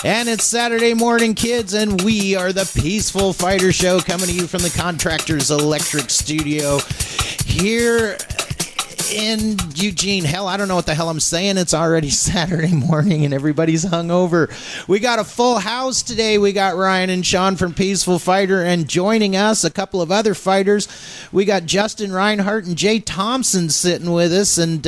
And it's Saturday morning, kids, and we are the Peaceful Fighter Show, coming to you from the Contractors Electric Studio here in Eugene. Hell, I don't know what the hell I'm saying. It's already Saturday morning and everybody's hungover. We got a full house today. We got Ryan and Sean from Peaceful Fighter, and joining us, a couple of other fighters. We got Justin Reinhardt and Jay Thompson sitting with us. And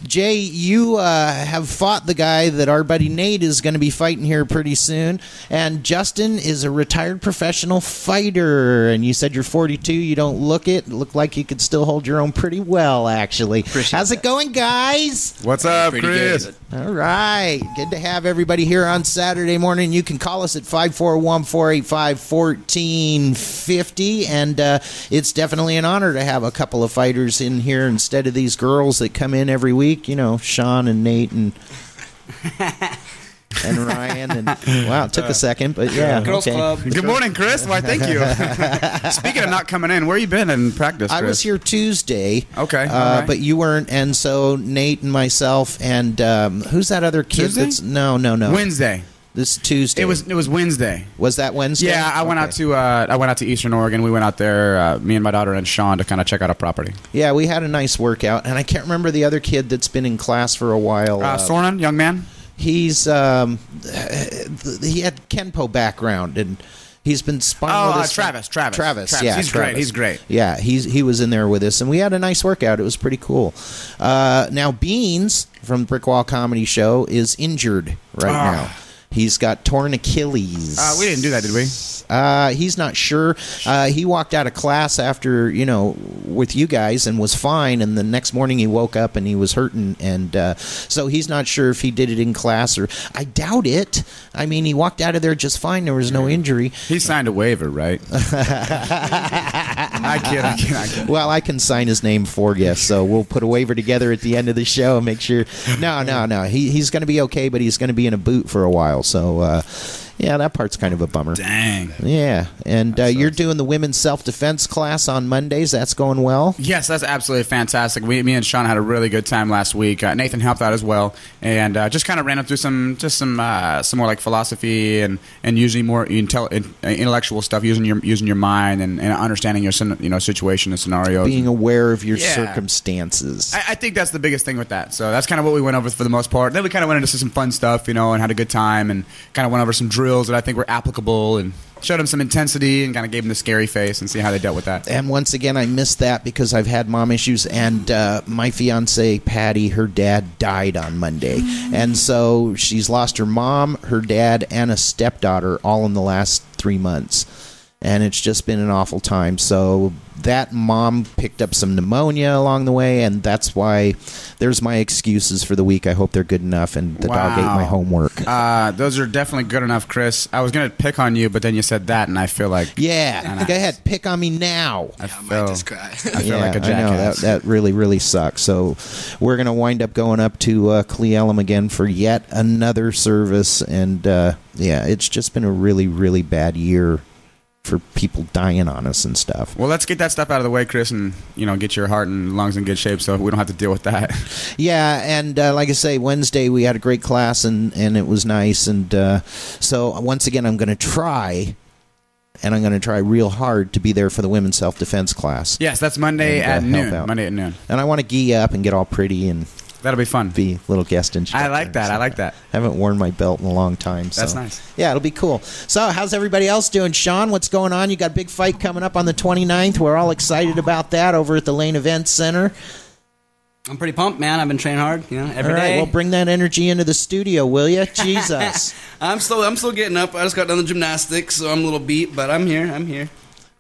Jay, you have fought the guy that our buddy Nate is going to be fighting here pretty soon. And Justin is a retired professional fighter. And you said you're 42. You don't look it. Look like you could still hold your own pretty well, actually. How's it going, guys? What's up, Chris? Good. All right. Good to have everybody here on Saturday morning. You can call us at 541-485-1450. And it's definitely an honor to have a couple of fighters in here instead of these girls that come in every week. You know, Sean and Nate and... and Ryan, and wow, it took a second, but yeah. Girls Club. Good morning, Chris. Why, thank you. Speaking of not coming in, where you been in practice, Chris? I was here Tuesday. Okay. Right. But you weren't, and so Nate and myself, and who's that other kid? Tuesday? That's no. Wednesday. This Tuesday. It was Wednesday. Was that Wednesday? Yeah, I went out to Eastern Oregon. We went out there, me and my daughter and Sean, to kind of check out our property. Yeah, we had a nice workout, and I can't remember the other kid that's been in class for a while. Sornan, young man. He's he had Kenpo background, and he's been sparring with us. Travis. Yeah, He's great. Yeah, he was in there with us, and we had a nice workout. It was pretty cool. Now Beans from Brickwall Comedy Show is injured now. He's got torn Achilles. We didn't do that, did we? He's not sure. He walked out of class after, with you guys and was fine. And the next morning he woke up and he was hurting. And so he's not sure if he did it in class or... I doubt it. I mean, he walked out of there just fine. There was no injury. He signed a waiver, right? I kid. Well, I can sign his name for you. So we'll put a waiver together at the end of the show and make sure... No. He's going to be okay, but he's going to be in a boot for a while. So, yeah, that part's kind of a bummer. Dang. Yeah. And you're doing the women's self-defense class on Mondays. That's going well? Yes, that's absolutely fantastic. Me and Sean had a really good time last week. Nathan helped out as well. And just kind of ran up through some more like philosophy and usually more intellectual stuff, using your mind and understanding your situation and scenarios. Being aware of your circumstances. I think that's the biggest thing with that. So that's kind of what we went over for the most part. Then we kind of went into some fun stuff, and had a good time, and kind of went over some drills that I think were applicable and showed them some intensity and kind of gave them the scary face and see how they dealt with that. And once again, I missed that because I've had mom issues, and my fiance Patty, her dad died on Monday. And so she's lost her mom, her dad, and a stepdaughter all in the last 3 months. And it's just been an awful time. So that mom picked up some pneumonia along the way, and that's why there's my excuses for the week. I hope they're good enough, and the dog ate my homework. Those are definitely good enough, Chris. I was going to pick on you, but then you said that, and I feel like... Yeah, go ahead, pick on me now. I might just cry. I feel like a jackass. I know, that really, really sucks. So we're going to wind up going up to Cle Elum again for yet another service, and it's just been a really, really bad year for people dying on us and stuff. Well, let's get that stuff out of the way, Chris, and get your heart and lungs in good shape so we don't have to deal with that. Yeah, and like I say, Wednesday we had a great class, and it was nice. And so once again, I'm going to try real hard to be there for the women's self-defense class. Yes, that's Monday at noon. Monday at noon. And I want to gee up and get all pretty and... That'll be fun. Be a little guest instructor. I like that. I haven't worn my belt in a long time. So. That's nice. Yeah, it'll be cool. So how's everybody else doing? Sean, what's going on? You got a big fight coming up on the 29th. We're all excited about that over at the Lane Events Center. I'm pretty pumped, man. I've been training hard, every day. Well, bring that energy into the studio, will you? Jesus. I'm still getting up. I just got done the gymnastics, so I'm a little beat, but I'm here.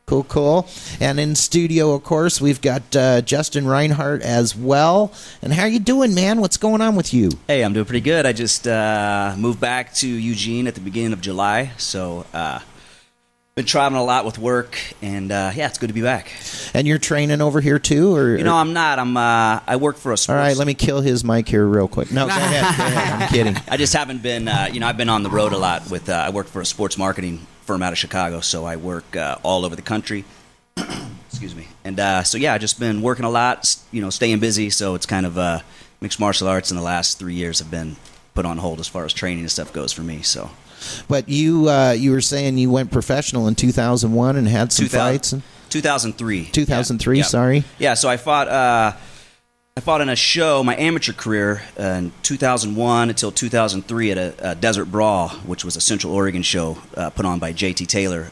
Cool. And in studio, of course, we've got Justin Reinhardt as well. And how you doing, man? What's going on with you? Hey, I'm doing pretty good. I just moved back to Eugene at the beginning of July, so been traveling a lot with work, and it's good to be back. And you're training over here too, or I'm not. I work for a sports. All right, let me kill his mic here real quick. No, go ahead. I'm kidding. I just haven't been. I've been on the road a lot with. I work for a sports marketing firm out of Chicago, so I work all over the country. Excuse me. And I've just been working a lot. Staying busy. So it's kind of mixed martial arts in the last 3 years have been put on hold as far as training and stuff goes for me. So But you were saying you went professional in 2001 and had some fights? 2003. 2003, yeah. sorry. Yeah, so I fought in a show, my amateur career, in 2001 until 2003 at a Desert Brawl, which was a Central Oregon show put on by J.T. Taylor.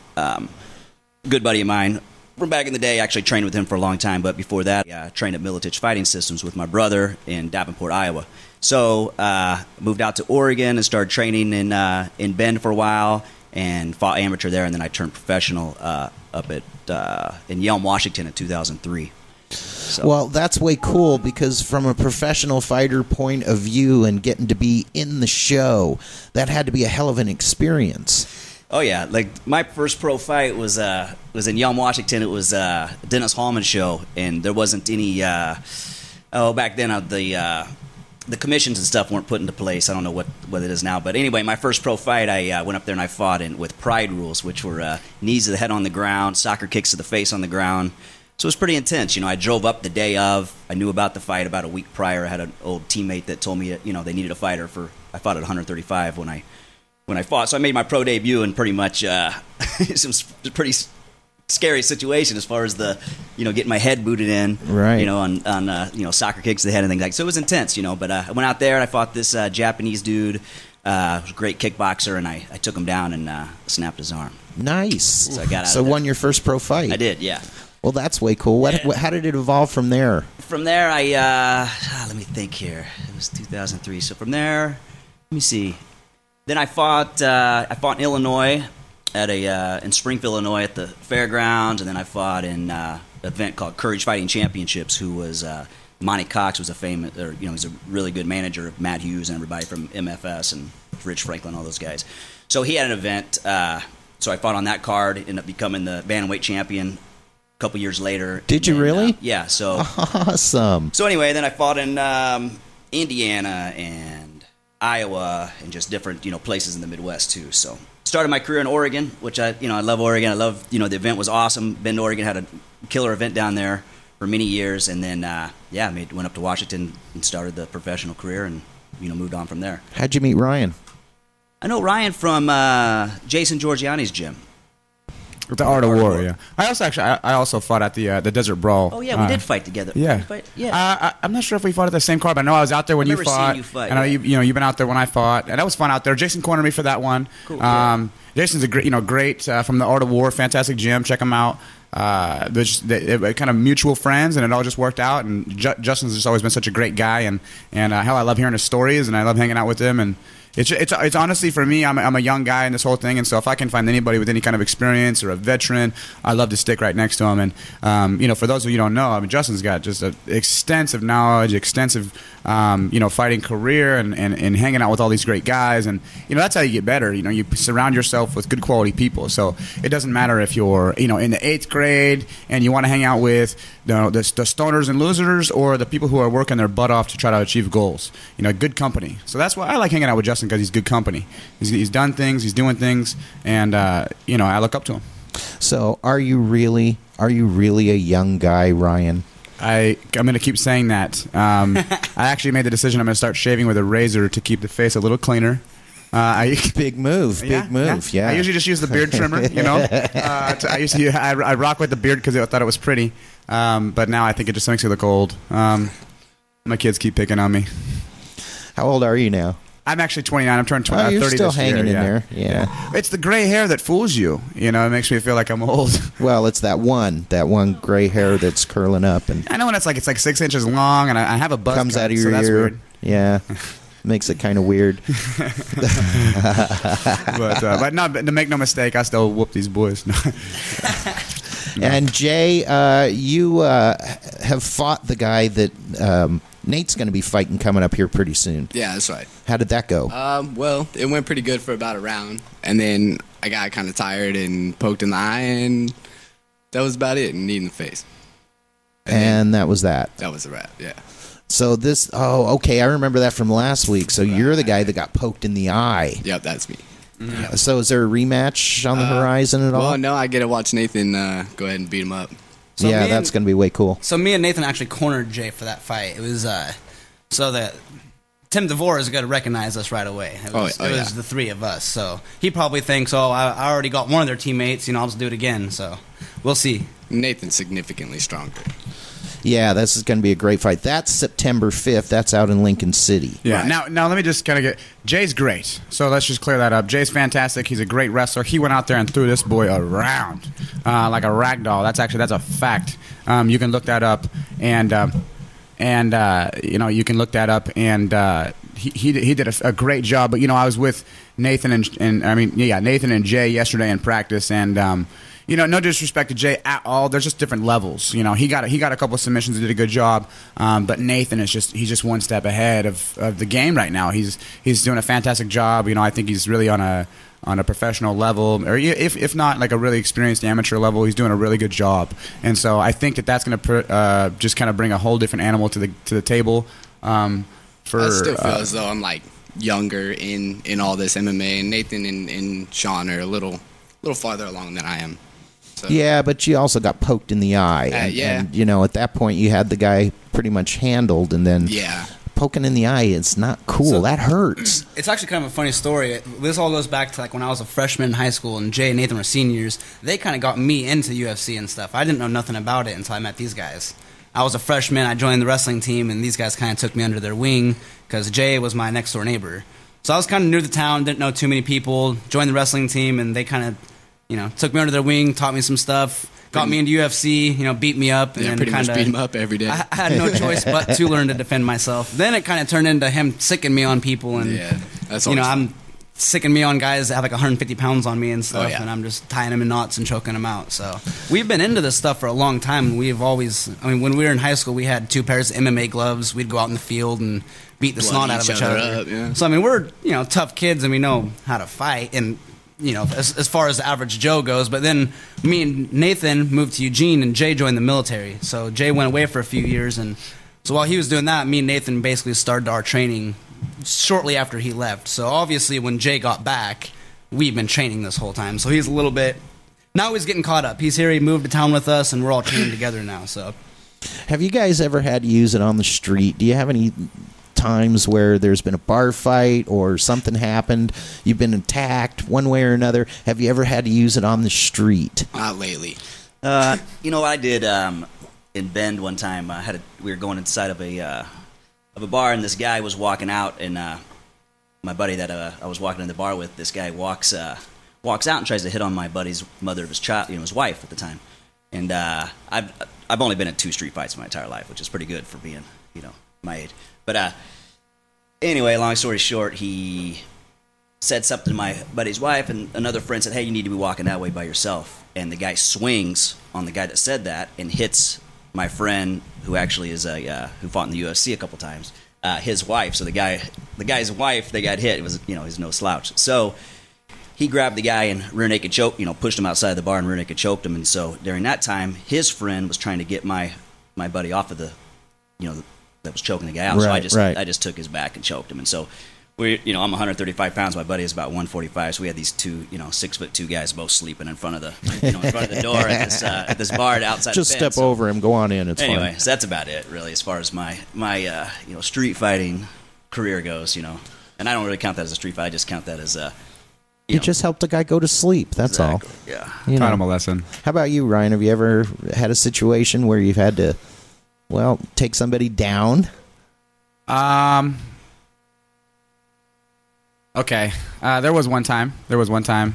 Good buddy of mine from back in the day. Actually trained with him for a long time, but before that, I trained at Militich Fighting Systems with my brother in Davenport, Iowa. So moved out to Oregon and started training in Bend for a while and fought amateur there, and then I turned professional up at in Yelm, Washington in 2003. So. Well, that's way cool because from a professional fighter point of view and getting to be in the show, that had to be a hell of an experience. Oh yeah, like my first pro fight was in Yelm, Washington. It was a Dennis Hallman show, and there wasn't any. Back then the commissions and stuff weren't put into place. I don't know what it is now, but anyway, my first pro fight, I went up there and I fought with Pride rules, which were knees to the head on the ground, soccer kicks to the face on the ground. So it was pretty intense. I drove up the day of. I knew about the fight about a week prior. I had an old teammate that told me, they needed a fighter for. I fought at 135 when I fought. So I made my pro debut in pretty much some pretty scary situation as far as the, getting my head booted in, right? On soccer kicks to the head and things like. So it was intense, But I went out there and I fought this Japanese dude. Was a great kickboxer, and I took him down and snapped his arm. Nice. So I got out of there. Won your first pro fight. I did, yeah. Well, that's way cool. How did it evolve from there? From there, let me think here. It was 2003. So from there, let me see. Then I fought in Illinois in Springfield, Illinois, at the fairgrounds, and then I fought in an event called Courage Fighting Championships. Who was Monty Cox was he's a really good manager of Matt Hughes and everybody from MFS and Rich Franklin, all those guys. So he had an event. So I fought on that card, ended up becoming the bantamweight champion. Couple years later. Did you really? Yeah. So awesome. So anyway, then I fought in Indiana and Iowa and just different places in the Midwest too. So started my career in Oregon, which I love Oregon. I love the event was awesome. Been to Oregon, had a killer event down there for many years, and then went up to Washington and started the professional career and moved on from there. How'd you meet Ryan? I know Ryan from Jason Giorgiani's gym. The Art of War, yeah. I also fought at the Desert Brawl. Oh yeah, we did fight together. Yeah, I'm not sure if we fought at the same card, but I know I was out there when you fought. Seen you fight. I know you've been out there when I fought, and that was fun out there. Jason cornered me for that one. Cool. Jason's a great from the Art of War, fantastic gym. Check him out. They're kind of mutual friends, and it all just worked out. And Justin's just always been such a great guy, and hell, I love hearing his stories, and I love hanging out with him. And it's honestly, for me, I'm a young guy in this whole thing, and so if I can find anybody with any kind of experience or a veteran, I love to stick right next to him. And for those of you who don't know, Justin's got just an extensive knowledge, extensive fighting career, and hanging out with all these great guys, and that's how you get better. You surround yourself with good quality people. So it doesn't matter if you're in the 8th grade and you want to hang out with the stoners and losers, or the people who are working their butt off to try to achieve goals. Good company. So that's why I like hanging out with Justin, because he's good company. He's done things, he's doing things, and I look up to him. So are you really a young guy, Ryan? I'm going to keep saying that. I actually made the decision I'm going to start shaving with a razor to keep the face a little cleaner. Big move. Yeah. I usually just use the beard trimmer, I rock with the beard because I thought it was pretty, but now I think it just makes me look old. My kids keep picking on me. How old are you now? I'm actually 29. I'm turning 30 you're still this year. hanging in there. Yeah. It's the gray hair that fools you. It makes me feel like I'm old. Well, it's that one gray hair that's curling up, and I know, and it's like 6 inches long, and I have a buzz comes cut, out of your so that's ear. Weird. Yeah. Makes it kind of weird. But no, to make no mistake, I still whoop these boys. No. And Jay, you have fought the guy that Nate's going to be fighting coming up here pretty soon. Yeah, that's right. How did that go? Well, it went pretty good for about a round, and then I got kind of tired and poked in the eye, and that was about it, and knee in the face. And that was that. That was a wrap, yeah. So okay, I remember that from last week. So you're the guy that got poked in the eye. Yep, that's me. Mm-hmm. So is there a rematch on the horizon at all? Well, no, I get to watch Nathan go ahead and beat him up. So that's going to be way cool. So me and Nathan actually cornered Jay for that fight. It was so that Tim DeVore is going to recognize us right away. It was the three of us. So he probably thinks, I already got one of their teammates. I'll just do it again. So we'll see. Nathan's significantly stronger. Yeah, this is going to be a great fight. That's September 5th. That's out in Lincoln City. Yeah. Right. Now let me just kind of get Jay's great. So let's just clear that up. Jay's fantastic. He's a great wrestler. He went out there and threw this boy around like a rag doll. That's a fact. You can look that up, and you can look that up, and he did a great job. But I was with Nathan Nathan and Jay yesterday in practice, and no disrespect to Jay at all. There's just different levels. He got a couple of submissions and did a good job. But Nathan he's just one step ahead of the game right now. He's doing a fantastic job. I think he's really on a professional level, or if not like a really experienced amateur level, he's doing a really good job. And so I think that's going to just kind of bring a whole different animal to the table. I still feel as though I'm like younger in all this MMA, and Nathan and Sean are a little farther along than I am. So. Yeah, but you also got poked in the eye. And, at that point you had the guy pretty much handled, and then poking in the eye, it's not cool. So, that hurts. It's actually kind of a funny story. This all goes back to like when I was a freshman in high school and Jay and Nathan were seniors. They kind of got me into UFC and stuff. I didn't know nothing about it until I met these guys. I was a freshman. I joined the wrestling team, and these guys kind of took me under their wing because Jay was my next-door neighbor. So I was kind of new to the town, didn't know too many people, joined the wrestling team, and they kind of took me under their wing, taught me some stuff, got me into UFC, beat me up. And pretty much beat him up every day. I had no choice but to learn to defend myself. Then it kind of turned into him sicking me on people. And, that's I'm sicking me on guys that have like 150 pounds on me and stuff, and I'm just tying them in knots and choking them out. So we've been into this stuff for a long time. We've always, when we were in high school, we had 2 pairs of MMA gloves. We'd go out in the field and beat the snot out of each other. So, we're, tough kids, and we know how to fight. And as far as the average Joe goes. But then me and Nathan moved to Eugene, and Jay joined the military. So Jay went away for a few years, and so while he was doing that, me and Nathan basically started our training shortly after he left. So obviously when Jay got back, we've been training this whole time. So he's a little bit, now he's getting caught up. He's here, he moved to town with us, and we're all training together now. So have you guys ever had to use it on the street? Do you have any times where there's been a bar fight or something happened, you've been attacked one way or another? Have you ever had to use it on the street? Not lately. I did in Bend one time. We were going inside of a bar, and this guy was walking out, and my buddy that I was walking in the bar with, this guy walks out and tries to hit on my buddy's mother of his child, his wife at the time. And I've only been in 2 street fights my entire life, which is pretty good for being my age. But anyway, long story short, he said something to my buddy's wife, and another friend said, "Hey, you need to be walking that way by yourself." And the guy swings on the guy that said that and hits my friend, who actually is who fought in the UFC a couple times, his wife. So the guy's wife, they got hit. It was he's no slouch. So he grabbed the guy and rear naked choked, pushed him outside the bar and rear naked choked him. And so during that time, his friend was trying to get my buddy off of the that was choking the guy out. Right, so I just took his back and choked him. And so I'm 135 pounds. My buddy is about 145. So we had these 2 6'2" guys both sleeping in front of the door at this bar outside. Just the fence. step over him, go on in. It's anyway. fine. So that's about it, really, as far as my street fighting career goes. And I don't really count that as a street fight. I just count that as you just helped a guy go to sleep. That's exactly, all. Yeah, taught him a lesson. How about you, Ryan? Have you ever had a situation where you've had to take somebody down? Okay. There was one time.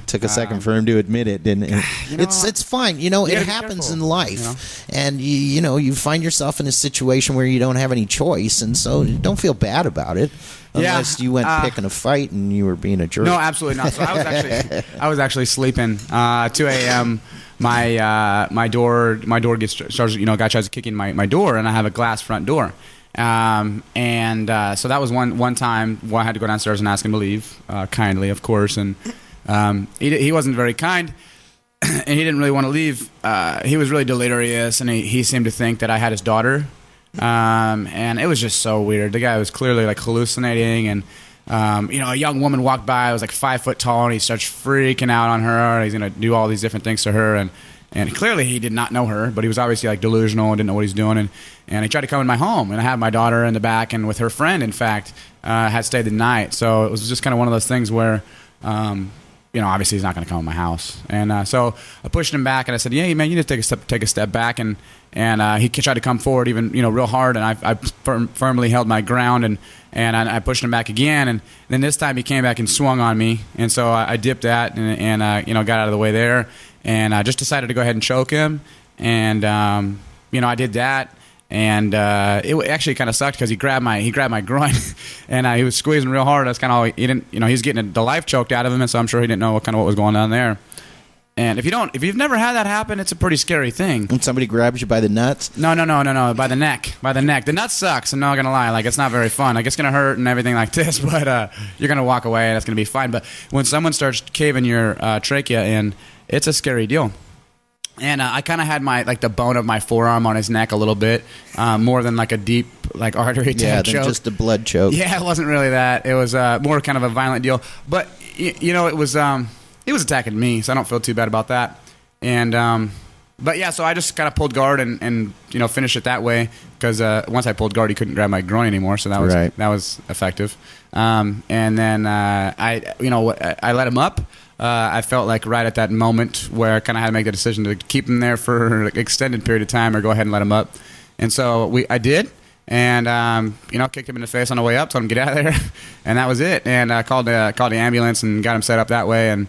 Took a second for him to admit it, didn't it? It's fine. It happens careful, in life. And, you find yourself in a situation where you don't have any choice, and so don't feel bad about it. Unless you went picking a fight and you were being a jerk. No, absolutely not. So I was actually sleeping. 2 a.m. My door gets starts. Guy tries to kick in my door, and I have a glass front door. So that was one time where I had to go downstairs and ask him to leave, kindly, of course. And he wasn't very kind, and he didn't really want to leave. He was really delirious, and he seemed to think that I had his daughter. And it was just so weird. The guy was clearly like hallucinating, and a young woman walked by. I was like 5 foot tall, and he starts freaking out on her. He's gonna do all these different things to her, and And clearly he did not know her, but he was obviously like delusional and didn't know what he's doing. And he tried to come in my home, and I had my daughter in the back, and with her friend, in fact, had stayed the night. So it was just kind of one of those things where, obviously he's not going to come in my house. And so I pushed him back, and I said, yeah, man, you need to take a step back. And he tried to come forward even, real hard, and I firmly held my ground, and I pushed him back again. And then this time he came back and swung on me. And so I dipped that and got out of the way there. And I just decided to go ahead and choke him. And, I did that. And it actually kind of sucked because he grabbed my groin, and he was squeezing real hard. That's kind of all he didn't, he was getting the life choked out of him, and so I'm sure he didn't know what was going on there. And if you've never had that happen, it's a pretty scary thing. When somebody grabs you by the nuts? No, by the neck. The nut sucks. I'm not gonna lie, like it's not very fun. Like it's gonna hurt and everything like this, but you're gonna walk away and it's gonna be fine. But when someone starts caving your trachea in, it's a scary deal. And I kind of had the bone of my forearm on his neck a little bit, more than like a deep artery type choke. Just a blood choke. Yeah, it wasn't really that. It was more kind of a violent deal. But it was attacking me, so I don't feel too bad about that. And but yeah, so I just kind of pulled guard and finished it that way because once I pulled guard, he couldn't grab my groin anymore, so that was effective. And then I let him up. I felt like right at that moment where I kind of had to make the decision to keep him there for an extended period of time or go ahead and let him up. And so I did, and kicked him in the face on the way up, told him to get out of there, and that was it. And I called the ambulance and got him set up that way, and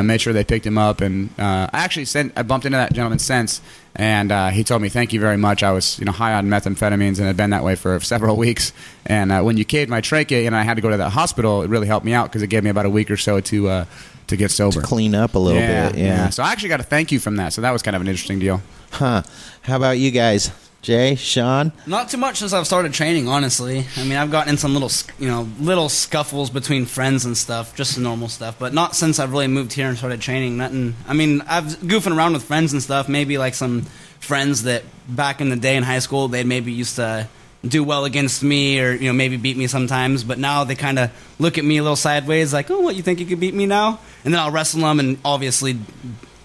made sure they picked him up. And I bumped into that gentleman since, and he told me, thank you very much. I was high on methamphetamines and had been that way for several weeks. And when you caved my trachea and I had to go to the hospital, it really helped me out because it gave me about a week or so to get sober. To clean up a little bit, yeah. So I actually got a thank you from that, so that was kind of an interesting deal. Huh. How about you guys? Jay, Sean? Not too much since I've started training, honestly. I mean, I've gotten in some little scuffles between friends and stuff, just normal stuff, but not since I've really moved here and started training. Nothing. I mean, I've goofing around with friends and stuff, maybe like some friends that back in the day in high school, they maybe used to do well against me or maybe beat me sometimes, but now they kind of look at me a little sideways like, oh, what, you think you could beat me now? And then I'll wrestle them and obviously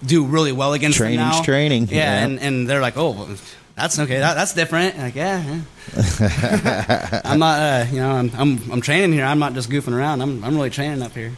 do really well against them now. Training. Yeah. And they're like, oh, well, that's okay, that's different. Like, yeah. I'm not I'm training here. I'm not just goofing around. I'm really training up here.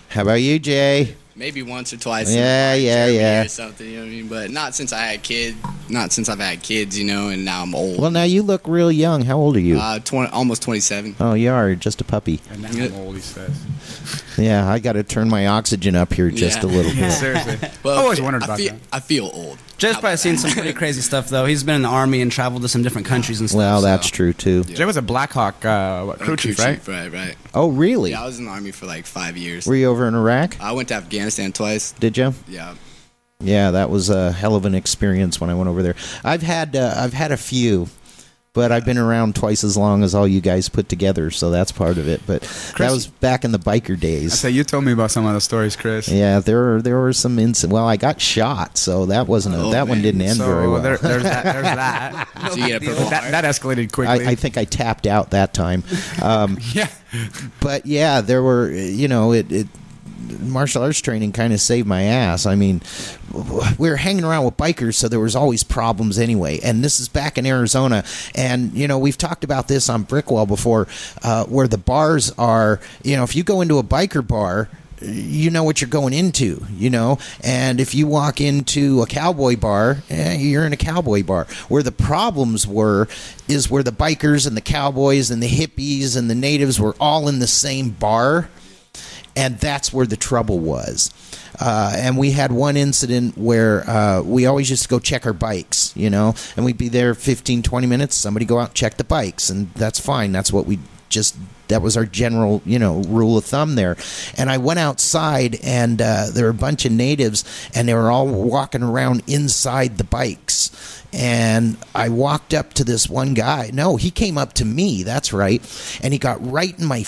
How about you, Jay? Maybe once or twice. Yeah. Or something, you know what I mean? But not since I had kids. Not since I've had kids, and now I'm old. Well, now you look real young. How old are you? Almost 27. Oh, you are just a puppy. And now I'm old, he says. Yeah, I got to turn my oxygen up here just a little bit. Seriously. Well, I always wondered about that. I feel old. Jay's probably seen some pretty crazy stuff, though. He's been in the Army and traveled to some different countries and stuff. Well, that's true, too. Jay was a Black Hawk crew chief, right? Right. Oh, really? Yeah, I was in the Army for like 5 years. Were you over in Iraq? I went to Afghanistan twice. Did you? Yeah. Yeah, that was a hell of an experience when I went over there. I've had a few, but I've been around twice as long as all you guys put together, so that's part of it. But that was back in the biker days. I say you told me about some of the stories, Chris. Yeah, there were some incidents. Well, I got shot, so that wasn't one didn't end very well. There's that. So you get a purple heart? That escalated quickly. I think I tapped out that time. Yeah, but yeah, there were martial arts training kind of saved my ass. I mean, we were hanging around with bikers, so there was always problems anyway. And this is back in Arizona. And, we've talked about this on Brickwall before, where the bars are, if you go into a biker bar, you know what you're going into, and if you walk into a cowboy bar, you're in a cowboy bar. Where the problems is where the bikers and the cowboys and the hippies and the natives were all in the same bar. And that's where the trouble was. And we had one incident where we always used to go check our bikes, and we'd be there 15, 20 minutes. Somebody go out and check the bikes, and that's fine. That's what that was our general, rule of thumb there. And I went outside, and there were a bunch of natives, and they were all walking around inside the bikes. And I walked up to this one guy. No, he came up to me. That's right. And he got right in my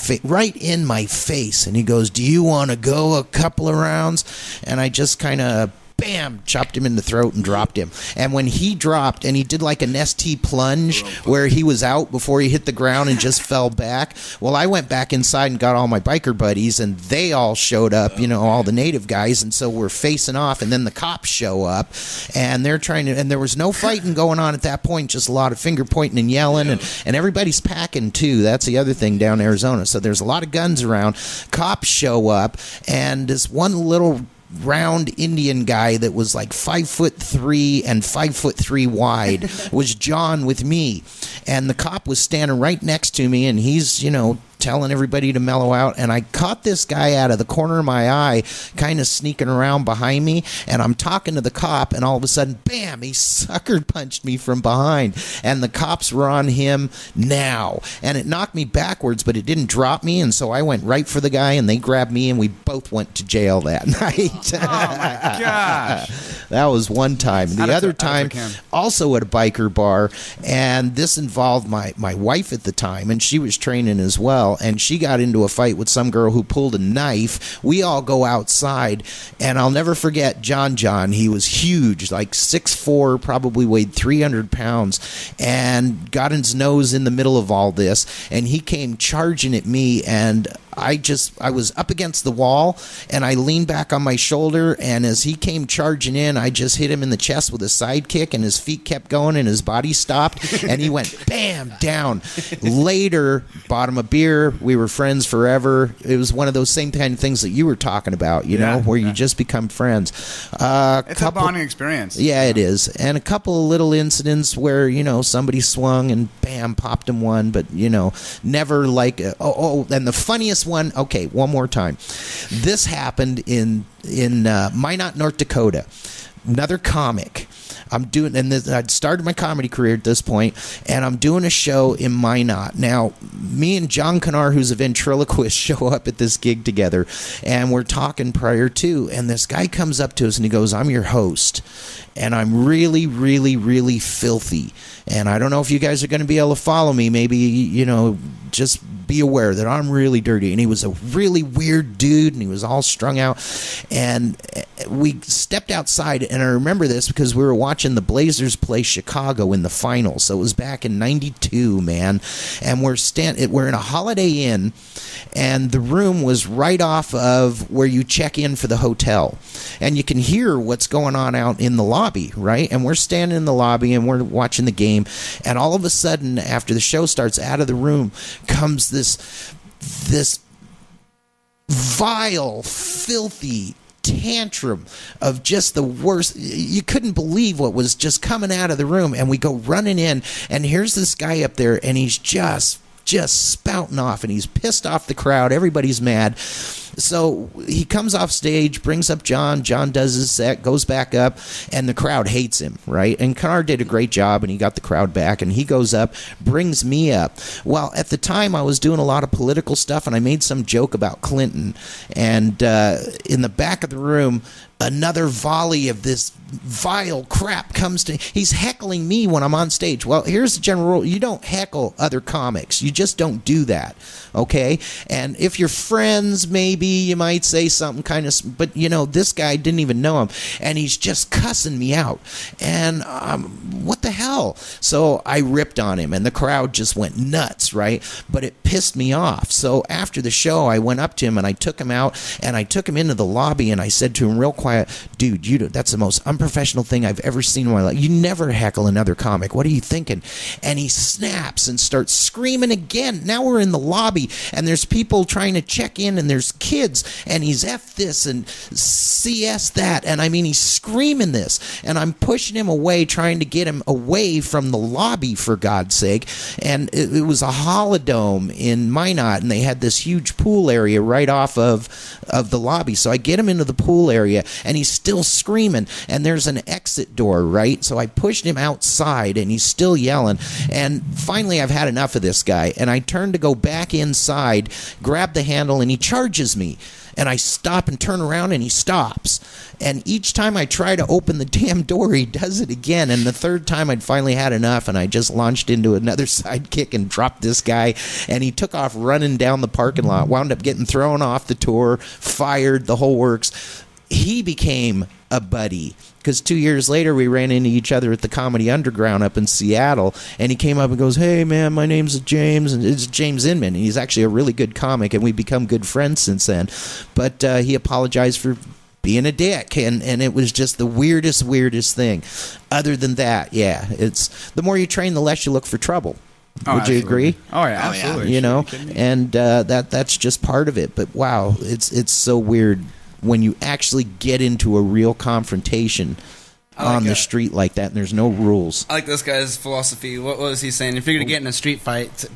face. And he goes, "Do you want to go a couple of rounds?" And I just kind of bam, chopped him in the throat and dropped him. And when he dropped, and he did like an ST plunge where he was out before he hit the ground and just fell back. Well, I went back inside and got all my biker buddies, and they all showed up, all the native guys, and so we're facing off, and then the cops show up, and they're trying to, and there was no fighting going on at that point, just a lot of finger pointing and yelling, and everybody's packing too. That's the other thing down in Arizona. So there's a lot of guns around. Cops show up, and this one little round Indian guy that was like 5'3" and 5'3" wide was John with me, and the cop was standing right next to me, and he's telling everybody to mellow out, and I caught this guy out of the corner of my eye kind of sneaking around behind me, and I'm talking to the cop, and all of a sudden, bam, he sucker punched me from behind, and the cops were on him now, and it knocked me backwards, but it didn't drop me, and so I went right for the guy, and they grabbed me, and we both went to jail that night. Oh my gosh. That was one time. The other time, also at a biker bar, and this involved my wife at the time, and she was training as well, and she got into a fight with some girl who pulled a knife. We all go outside, and I'll never forget John. He was huge, like 6'4", probably weighed 300 pounds, and got his nose in the middle of all this, and he came charging at me, and I was up against the wall, and I leaned back on my shoulder, and as he came charging in, I just hit him in the chest with a side kick, and his feet kept going, and his body stopped, and he went bam, down. Later, bought him a beer. We were friends forever. It was one of those same kind of things that you were talking about, where you just become friends. It's a bonding experience. Yeah, it is. And a couple of little incidents where, somebody swung and bam, popped him one, but, never like, and the funniest one, okay, one more time. This happened in Minot, North Dakota. Another comic. I'd started my comedy career at this point, and I'm doing a show in Minot. Now, me and John Canar, who's a ventriloquist, show up at this gig together, and we're talking prior to, and this guy comes up to us, and he goes, "I'm your host, and I'm really, really, really filthy, and I don't know if you guys are going to be able to follow me. Maybe, just be aware that I'm really dirty." And he was a really weird dude, and he was all strung out, and we stepped outside, and I remember this because we were watching the Blazers play Chicago in the finals. So it was back in '92, man, and we're in a Holiday Inn, and the room was right off of where you check in for the hotel, and you can hear what's going on out in the lobby, right? And we're standing in the lobby, and we're watching the game, and all of a sudden, after the show starts, out of the room comes this vile, filthy tantrum of just the worst. You couldn't believe what was just coming out of the room, and we go running in, and here's this guy up there, and he's just spouting off, and he's pissed off the crowd. Everybody's mad. So he comes off stage, brings up John. John does his set, goes back up, and the crowd hates him, right? And Canar did a great job, and he got the crowd back, and he goes up, brings me up. Well, at the time, I was doing a lot of political stuff, and I made some joke about Clinton. And in the back of the room, another volley of this vile crap comes to. He's heckling me when I'm on stage. Well, here's the general rule. You don't heckle other comics. You just don't do that, okay? And if you're friends, maybe you might say something kind of, but this guy didn't even know him, and he's just cussing me out. And what the hell? So I ripped on him, and the crowd just went nuts, right? But it pissed me off. So after the show, I went up to him, and I took him out, and I took him into the lobby, and I said to him real quiet, "Dude, that's the most unprofessional thing I've ever seen in my life. You never heckle another comic. What are you thinking?" And he snaps and starts screaming again. Now we're in the lobby, and there's people trying to check in, and there's kids, and he's F this and CS that, and I mean, he's screaming this, and I'm pushing him away, trying to get him away from the lobby, for God's sake. And it was a Holodome in Minot, and they had this huge pool area right off of the lobby. So I get him into the pool area, and he's still screaming, and there's an exit door, right? So I pushed him outside, and he's still yelling, and finally I've had enough of this guy, and I turn to go back inside, grab the handle, and he charges me, and I stop and turn around, and he stops, and each time I try to open the damn door, he does it again, and the third time I'd finally had enough, and I just launched into another side kick and dropped this guy, and he took off running down the parking lot, wound up getting thrown off the tour, fired, the whole works. He became a buddy. Because 2 years later, we ran into each other at the Comedy Underground up in Seattle, and he came up and goes, "Hey, man, my name's James," and it's James Inman. He's actually a really good comic, and we've become good friends since then. But he apologized for being a dick, and it was just the weirdest thing. Other than that, yeah, it's the more you train, the less you look for trouble. Would you agree? Oh yeah, absolutely. You know, and that's just part of it. But wow, it's so weird when you actually get into a real confrontation on the street like that, and there's no rules. I like this guy's philosophy. What was he saying? If you're going to get in a street fight,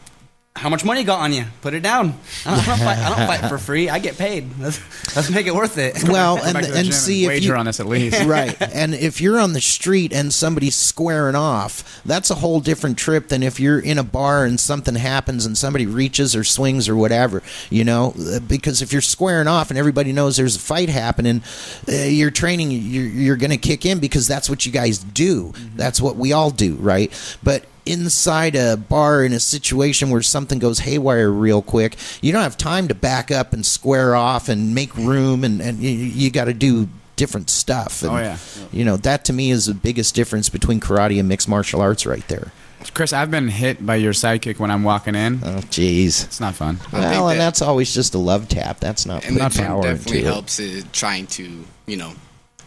how much money you got on you? Put it down. I don't fight for free. I get paid. Let's make it worth it. Well, and see if wager on this at least. Right. And if you're on the street and somebody's squaring off, that's a whole different trip than if you're in a bar and something happens and somebody reaches or swings or whatever, you know, because if you're squaring off and everybody knows there's a fight happening, your training, you're going to kick in because that's what you guys do. Mm-hmm. That's what we all do, right? But inside a bar in a situation where something goes haywire real quick, you don't have time to back up and square off and make room, and you got to do different stuff. And, you know, that to me is the biggest difference between karate and mixed martial arts right there. Chris, I've been hit by your sidekick when I'm walking in. Oh, jeez. It's not fun. Well, and that's always just a love tap. That's not power. Definitely helps it trying to, you know,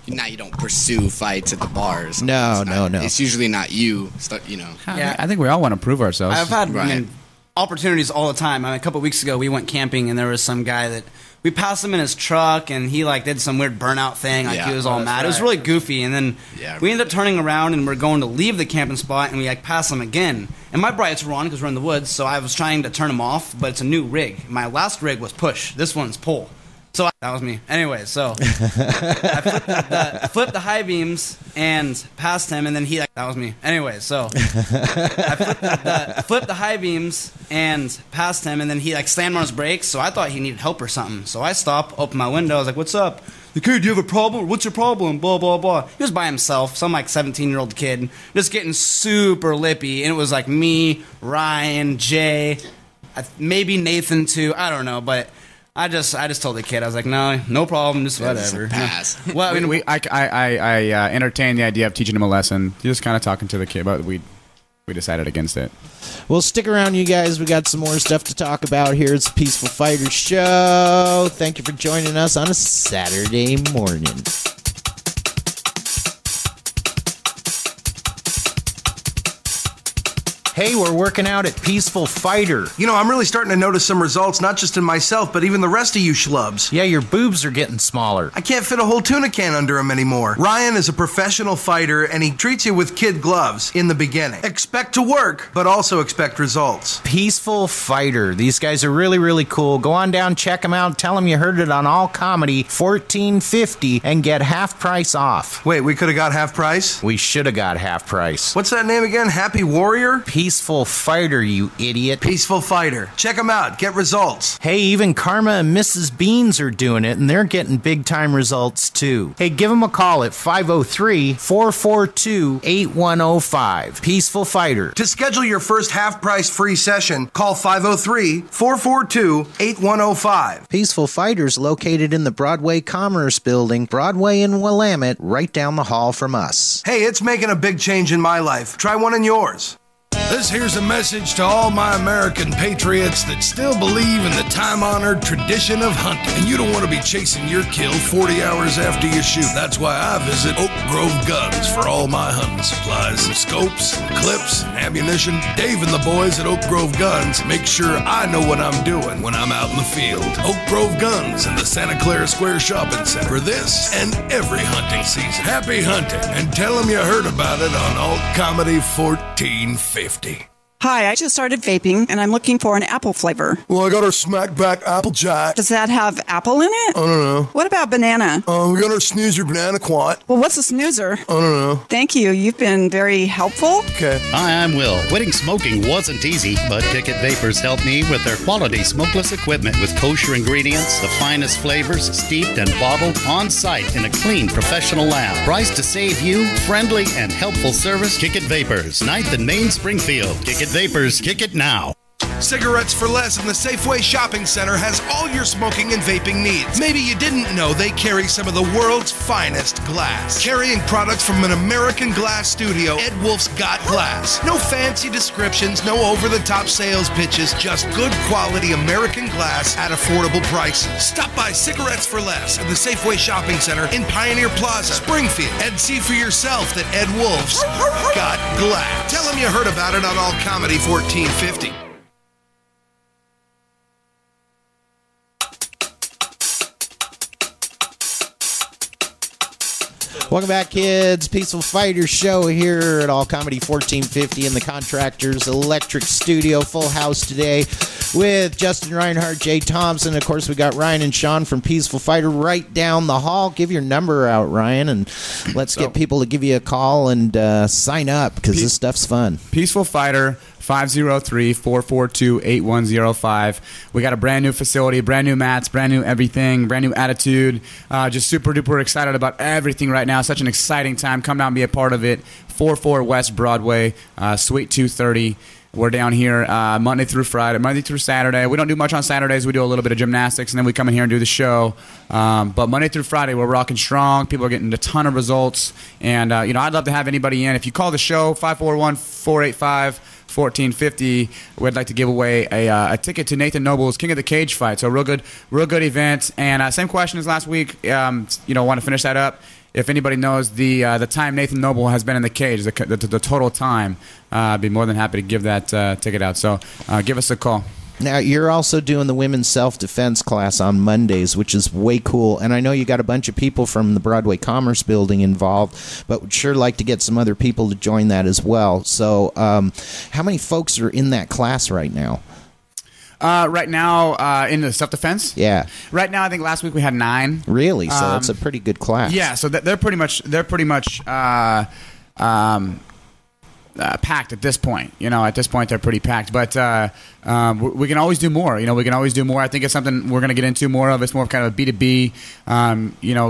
now you don't pursue fights at the bars. No. It's usually not you, you know. Yeah, I think we all want to prove ourselves. I've had opportunities all the time. A couple of weeks ago, we went camping, and there was some guy that we passed him in his truck, and he did some weird burnout thing. He was all mad. Right. It was really goofy. And then we ended up turning around, and we're going to leave the camping spot, and we passed him again. And my brights were on because we're in the woods, so I was trying to turn him off, but it's a new rig. My last rig was push. This one's pull. So that was me. Anyway, so I flipped the high beams and passed him, and then that was me. Anyway, so I flipped the high beams and passed him, and then he slammed on his brakes. So I thought he needed help or something. So I stopped, opened my window. I was like, "What's up?" Like, "Hey, do you have a problem? What's your problem?" Blah blah blah. He was by himself, some 17-year-old kid, just getting super lippy, and it was me, Ryan, Jay, maybe Nathan too. I don't know, but I just told the kid, I was like, no problem, just whatever. Pass. Well, I mean, I entertained the idea of teaching him a lesson, just kind of talking to the kid, but we decided against it. Well, stick around, you guys. We got some more stuff to talk about here. It's the Peaceful Fighters Show. Thank you for joining us on a Saturday morning. Hey, we're working out at Peaceful Fighter. You know, I'm really starting to notice some results, not just in myself, but even the rest of you schlubs. Yeah, your boobs are getting smaller. I can't fit a whole tuna can under them anymore. Ryan is a professional fighter, and he treats you with kid gloves in the beginning. Expect to work, but also expect results. Peaceful Fighter. These guys are really, really cool. Go on down, check them out, tell them you heard it on All Comedy, $14.50, and get half price off. Wait, we could have got half price? We should have got half price. What's that name again? Happy Warrior? Peaceful Fighter, you idiot. Peaceful Fighter. Check them out. Get results. Hey, even Karma and Mrs. Beans are doing it, and they're getting big-time results, too. Hey, give them a call at 503-442-8105. Peaceful Fighter. To schedule your first half-price free session, call 503-442-8105. Peaceful Fighter's located in the Broadway Commerce Building, Broadway in Willamette, right down the hall from us. Hey, it's making a big change in my life. Try one in yours. This here's a message to all my American patriots that still believe in the time-honored tradition of hunting. And you don't want to be chasing your kill 40 hours after you shoot. That's why I visit Oak Grove Guns for all my hunting supplies, scopes, clips, and ammunition. Dave and the boys at Oak Grove Guns make sure I know what I'm doing when I'm out in the field. Oak Grove Guns in the Santa Clara Square Shopping Center for this and every hunting season. Happy hunting, and tell them you heard about it on Alt Comedy 1450. Hi, I just started vaping, and I'm looking for an apple flavor. Well, I got our Smackback Apple Jack. Does that have apple in it? I don't know. What about banana? We got our Snoozer Banana Quat. Well, what's a snoozer? I don't know. Thank you. You've been very helpful. Okay. Hi, I'm Will. Quitting smoking wasn't easy, but Ticket Vapors helped me with their quality smokeless equipment with kosher ingredients, the finest flavors, steeped and bottled on site in a clean professional lab. Priced to save you, friendly and helpful service. Ticket Vapors, 9th and Main, Springfield. Ticket Vapors, kick it now. Cigarettes for Less in the Safeway Shopping Center has all your smoking and vaping needs. Maybe you didn't know they carry some of the world's finest glass. Carrying products from an American glass studio, Ed Wolf's got glass. No fancy descriptions, no over-the-top sales pitches, just good quality American glass at affordable prices. Stop by Cigarettes for Less in the Safeway Shopping Center in Pioneer Plaza, Springfield, and see for yourself that Ed Wolf's got glass. Tell him you heard about it on All Comedy 1450. Welcome back, kids. Peaceful Fighter Show here at All Comedy 1450 in the Contractors Electric Studio. Full house today with Justin Reinhardt, Jay Thompson. Of course, we got Ryan and Sean from Peaceful Fighter right down the hall. Give your number out, Ryan, and let's get people to give you a call and sign up because this stuff's fun. Peaceful Fighter. 503-442-8105. We got a brand new facility, brand new mats, brand new everything, brand new attitude. Just super duper excited about everything right now. Such an exciting time. Come down and be a part of it. 44 West Broadway, Suite 230. We're down here Monday through Saturday. We don't do much on Saturdays. We do a little bit of gymnastics, and then we come in here and do the show. But Monday through Friday, we're rocking strong. People are getting a ton of results. And, I'd love to have anybody in. If you call the show, 541-485-1450. We'd like to give away a ticket to Nathan Noble's King of the Cage fight. So real good event. And same question as last week. Want to finish that up? If anybody knows the time Nathan Noble has been in the cage, the total time, I'd be more than happy to give that ticket out. So give us a call. Now, you're also doing the women's self-defense class on Mondays, which is way cool. And I know you got a bunch of people from the Broadway Commerce Building involved, but would sure like to get some other people to join that as well. So how many folks are in that class right now? Right now, in the self-defense? Yeah. Right now, I think last week we had 9. Really? So that's a pretty good class. Yeah, so they're pretty much packed at this point. At this point they're pretty packed. But we can always do more. We can always do more. I think it's something we're going to get into more of. It's more of kind of a B2B.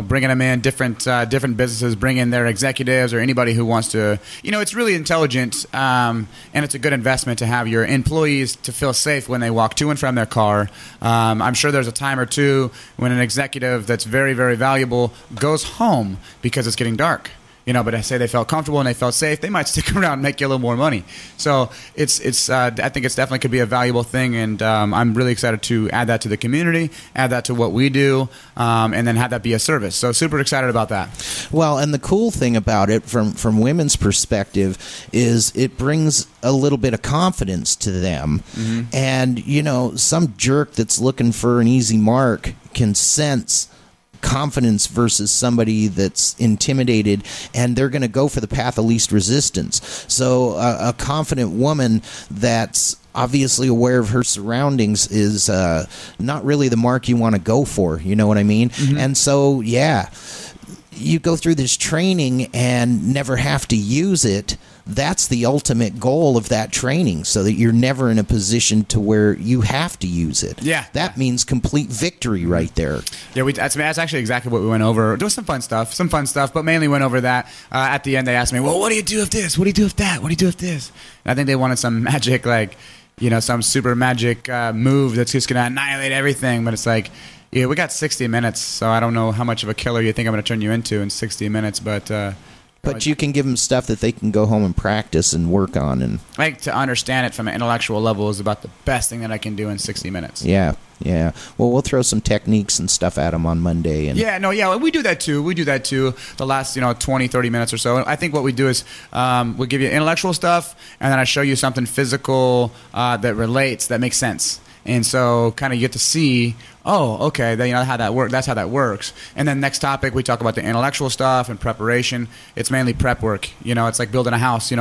Bringing them in, different businesses, bring in their executives or anybody who wants to. It's really intelligent, and it's a good investment to have your employees to feel safe when they walk to and from their car. I'm sure there's a time or two when an executive that's very, very valuable goes home because it's getting dark. But I say they felt comfortable and they felt safe, they might stick around and make you a little more money. So it's I think it's definitely could be a valuable thing, and I'm really excited to add that to the community, add that to what we do, and then have that be a service. So super excited about that. Well, and the cool thing about it from women's perspective is it brings a little bit of confidence to them. Mm-hmm. And, some jerk that's looking for an easy mark can sense confidence versus somebody that's intimidated, and they're going to go for the path of least resistance. So a confident woman that's obviously aware of her surroundings is not really the mark you want to go for. You know what I mean? Mm-hmm. And so, you go through this training and never have to use it. That's the ultimate goal of that training, so that you're never in a position to where you have to use it. Yeah. That means complete victory right there. Yeah, that's actually exactly what we went over. There was some fun stuff, but mainly went over that. At the end, they asked me, well, what do you do with this? What do you do with that? What do you do with this? And I think they wanted some magic, some super magic move that's just going to annihilate everything. But it's like, we got 60 minutes, so I don't know how much of a killer you think I'm going to turn you into in 60 minutes, but you can give them stuff that they can go home and practice and work on. And to understand it from an intellectual level is about the best thing that I can do in 60 minutes. Yeah. Well, we'll throw some techniques and stuff at them on Monday. And we do that too. The last 20, 30 minutes or so. I think what we do is we give you intellectual stuff, and then I show you something physical that relates, that makes sense. And so kind of you get to see, okay, how that works. That's how that works. And then next topic, we talk about the intellectual stuff and preparation. It's mainly prep work. It's like building a house. You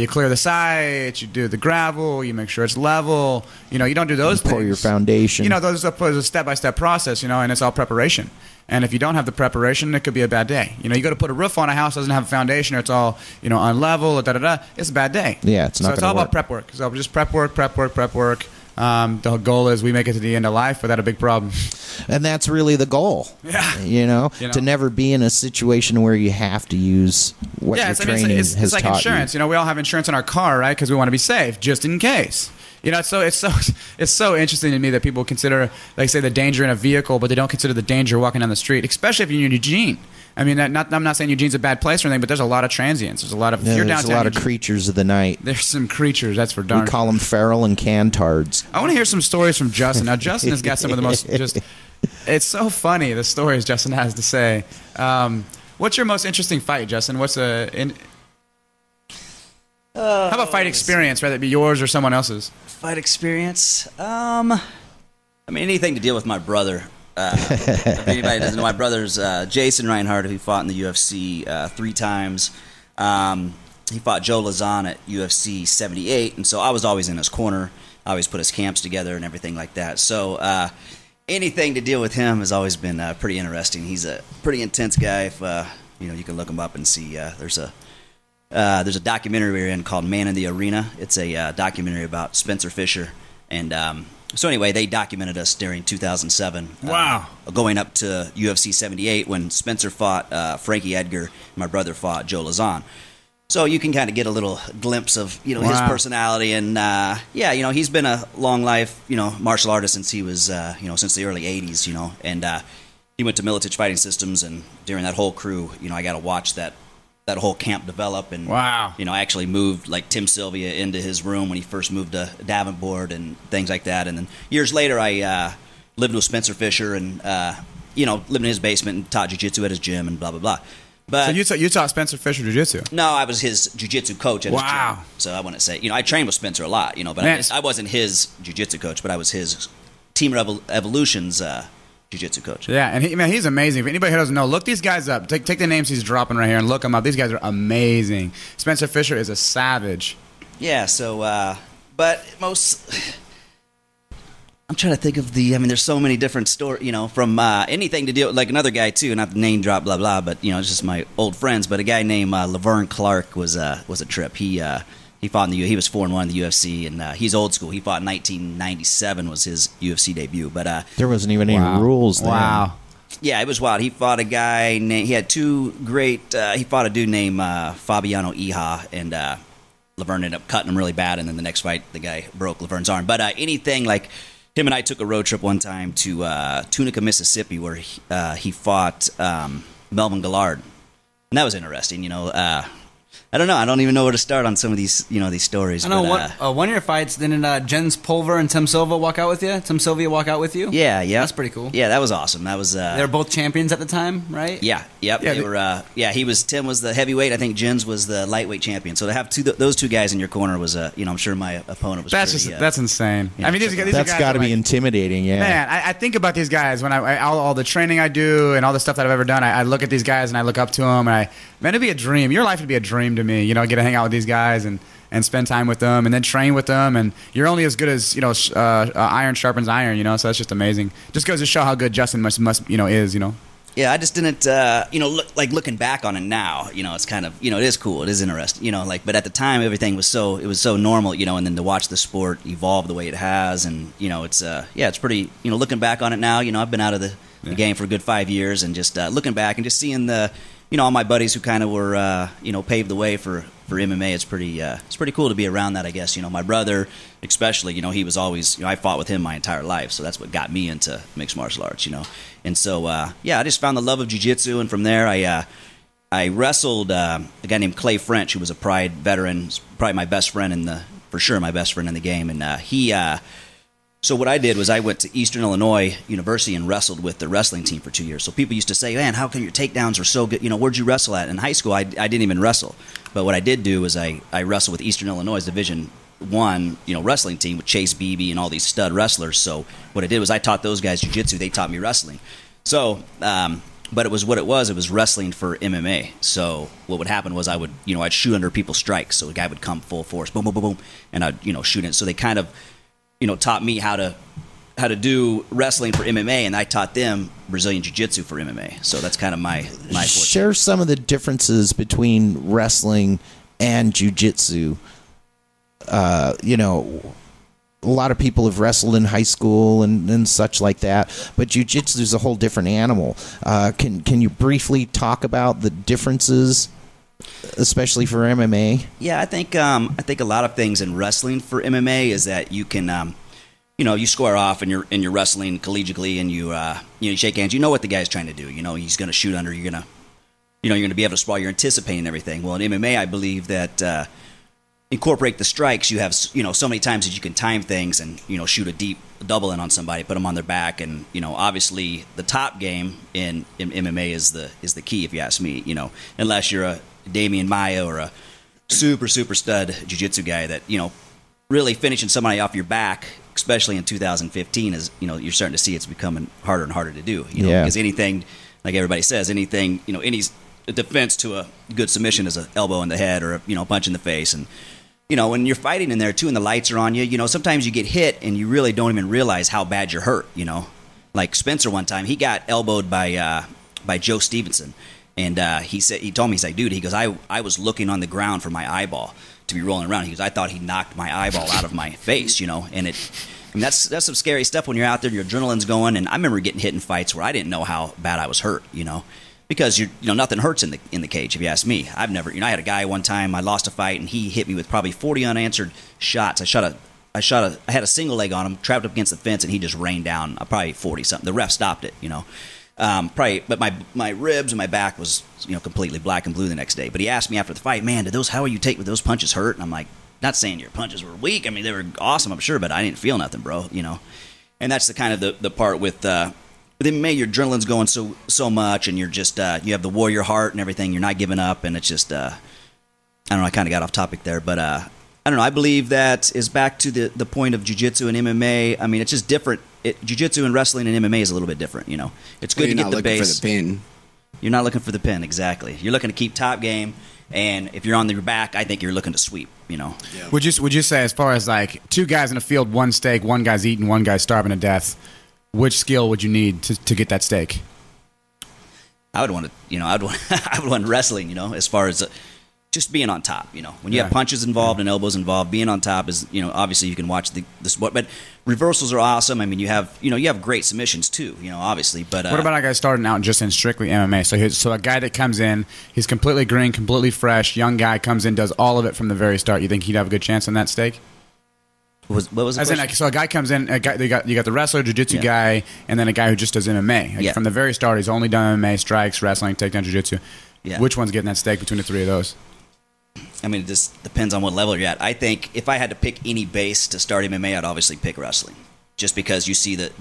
clear the sites, you do the gravel, you make sure it's level. You don't do those things. Pour your foundation. Those are a step-by-step process, and it's all preparation. And if you don't have the preparation, it could be a bad day. You go to put a roof on a house, doesn't have a foundation, or it's all, on level, it's a bad day. Yeah, it's not. So it's all about prep work. So just prep work. The goal is we make it to the end of life without a big problem. And that's really the goal. Yeah. To never be in a situation where you have to use what your training has taught you. It's like insurance. We all have insurance on our car, right? Because we want to be safe, just in case. You know, it's so interesting to me that people consider, like, say, the danger in a vehicle, but they don't consider the danger walking down the street, especially if you're in Eugene. I mean, I'm not saying Eugene's a bad place or anything, but there's a lot of transients. There's a lot of there's a lot of creatures of the night. There's some creatures, that's for darn. We call them feral and cantards. I want to hear some stories from Justin. Now, Justin has got some of the most just. It's so funny the stories Justin has to say. What's your most interesting fight, Justin? How about fight experience, whether it be yours or someone else's? Fight experience? I mean, anything to deal with my brother. If anybody doesn't know, my brother's Justin Reinhardt, who fought in the UFC 3 times. He fought Joe Lazan at UFC 78, and so I was always in his corner. I always put his camps together and everything like that. So anything to deal with him has always been pretty interesting. He's a pretty intense guy. If you can look him up and see. There's a documentary we're in called Man in the Arena. It's a documentary about Spencer Fisher, and so anyway, they documented us during 2007. Wow. Going up to UFC 78 when Spencer fought Frankie Edgar, my brother fought Joe Lazan. So you can kind of get a little glimpse of his personality, and he's been a long life martial artist since he was since the early 80s, and he went to Militich Fighting Systems, and during that whole crew, I got to watch that whole camp develop, and I actually moved like Tim Sylvia into his room when he first moved to Davenport and things like that. And then years later, I lived with Spencer Fisher and lived in his basement and taught jiu-jitsu at his gym and blah blah blah. But so you taught Spencer Fisher jiu-jitsu? No, I was his jiu-jitsu coach at his gym. So I wouldn't say I trained with Spencer a lot, but I wasn't his jiu-jitsu coach, but I was his Team Evolution's jiu-jitsu coach. Yeah, and he's amazing. If anybody who doesn't know, look these guys up. Take the names he's dropping right here and look them up. These guys are amazing. Spencer Fisher is a savage. Yeah, so but I'm trying to think of there's so many different stories, from anything to deal with, like another guy too, not the name drop, blah blah, but it's just my old friends. But a guy named Laverne Clark was a trip. He fought he was 4-1 in the UFC, and he's old school. He fought in 1997 was his UFC debut. But there wasn't even any rules then. Wow. Yeah, it was wild. He fought a guy named. He had two great. He fought a dude named Fabiano Iha, and Laverne ended up cutting him really bad. And then the next fight, the guy broke Laverne's arm. But anything like him and I took a road trip one time to Tunica, Mississippi, where he fought Melvin Gillard, and that was interesting. I don't know. I don't even know where to start on some of these, these stories. I know one of your fights. Didn't Jens Pulver and Tim Silva walk out with you? Tim Sylvia walk out with you? Yeah. That's pretty cool. Yeah, that was awesome. That was. They were both champions at the time, right? Yeah. Yep. Yeah, they were. Tim was the heavyweight. I think Jens was the lightweight champion. So to have those two guys in your corner was I'm sure my opponent was. That's insane. Yeah, these that's got to be intimidating. Yeah. Man, I think about these guys when all the training I do and all the stuff that I've ever done. I look at these guys and I look up to them, and it'd be a dream. Your life would be a dream to me. Get to hang out with these guys and spend time with them and then train with them, and you're only as good as iron sharpens iron. So that's just amazing. Just goes to show how good Justin must is. Yeah, I just didn't looking back on it now. It's kind of it is cool. It is interesting. But at the time everything was so normal. And then to watch the sport evolve the way it has, and it's pretty. Looking back on it now, I've been out of the game for a good 5 years, and just looking back and just seeing the. All my buddies who kind of were, paved the way for MMA. It's pretty cool to be around that, I guess. My brother, especially, he was always, I fought with him my entire life, so that's what got me into mixed martial arts, And so, I just found the love of jiu-jitsu, and from there, I wrestled a guy named Clay French, who was a Pride veteran, probably my best friend in the game, and So what I did was I went to Eastern Illinois University and wrestled with the wrestling team for 2 years. So people used to say, man, how come your takedowns are so good? Where'd you wrestle at? In high school, I didn't even wrestle. But what I did do is I wrestled with Eastern Illinois' Division I wrestling team with Chase Beebe and all these stud wrestlers. So what I did was I taught those guys jiu-jitsu. They taught me wrestling. So, but it was wrestling for MMA. So what would happen was I'd shoot under people's strikes. So a guy would come full force, boom, boom, boom, boom, and I'd, shoot it. So they kind of, taught me how to do wrestling for MMA, and I taught them Brazilian Jiu-Jitsu for MMA. So that's kind of my forte. Share some of the differences between wrestling and Jiu-Jitsu. A lot of people have wrestled in high school and such like that, but Jiu-Jitsu is a whole different animal. Can you briefly talk about the differences especially for MMA? Yeah, I think a lot of things in wrestling for MMA is that you can, you square off and you're wrestling collegiately and you shake hands. You know what the guy's trying to do. He's going to shoot under. You're going to be able to sprawl. You're anticipating everything. Well, in MMA, I believe that incorporate the strikes. You have so many times that you can time things and shoot a deep double in on somebody, put them on their back, and obviously the top game in MMA is the key, if you ask me. Unless you're a Damian Maia or a super stud jiu-jitsu guy that really finishing somebody off your back, especially in 2015, is you're starting to see it's becoming harder and harder to do. Because anything, like everybody says, any defense to a good submission is an elbow in the head or a punch in the face. And when you're fighting in there too and the lights are on you, sometimes you get hit and you really don't even realize how bad you're hurt. Like Spencer one time, he got elbowed by Joe Stevenson. And he told me, he's like, dude, he goes, I was looking on the ground for my eyeball to be rolling around. He goes, I thought he knocked my eyeball out of my face, and that's some scary stuff when you're out there, your adrenaline's going. And I remember getting hit in fights where I didn't know how bad I was hurt, because nothing hurts in the cage, if you ask me. I've never, I had a guy one time, I lost a fight and he hit me with probably 40 unanswered shots. I had a single leg on him, trapped up against the fence, and he just rained down probably 40 something. The ref stopped it, but my ribs and my back was completely black and blue the next day. But he asked me after the fight, man, how are you take with those punches hurt? And I'm like, not saying your punches were weak. I mean, they were awesome, I'm sure, but I didn't feel nothing, bro. And that's the kind of the part with MMA, your adrenaline's going so much, and you're just you have the warrior heart and everything. You're not giving up, and it's just I don't know. I kind of got off topic there, but I don't know. I believe that is back to the point of jiu-jitsu and MMA. I mean, it's just different. Jiu-jitsu and wrestling and MMA is a little bit different, It's good to get the base. You're not looking for the pin. You're not looking for the pin, exactly. You're looking to keep top game, and if you're on your back, I think you're looking to sweep, Yeah. Would you say, as far as like two guys in a field, one steak, one guy's eating, one guy's starving to death, which skill would you need to get that steak? I would want to, I would want wrestling, as far as just being on top, When you have punches involved and elbows involved, being on top is, obviously you can watch the sport, but reversals are awesome. I mean, you have great submissions too, obviously. But what about a guy starting out just in strictly MMA? So a guy that comes in, he's completely green, completely fresh, young guy comes in, does all of it from the very start. You think he'd have a good chance on that steak? What was the question? So a guy comes in, you got the wrestler, jiu-jitsu guy, and then a guy who just does MMA. From the very start, he's only done MMA, strikes, wrestling, takedown, jiu-jitsu. Yeah. Which one's getting that steak between the three of those? I mean, it just depends on what level you're at. I think if I had to pick any base to start MMA, I'd obviously pick wrestling, just because you see the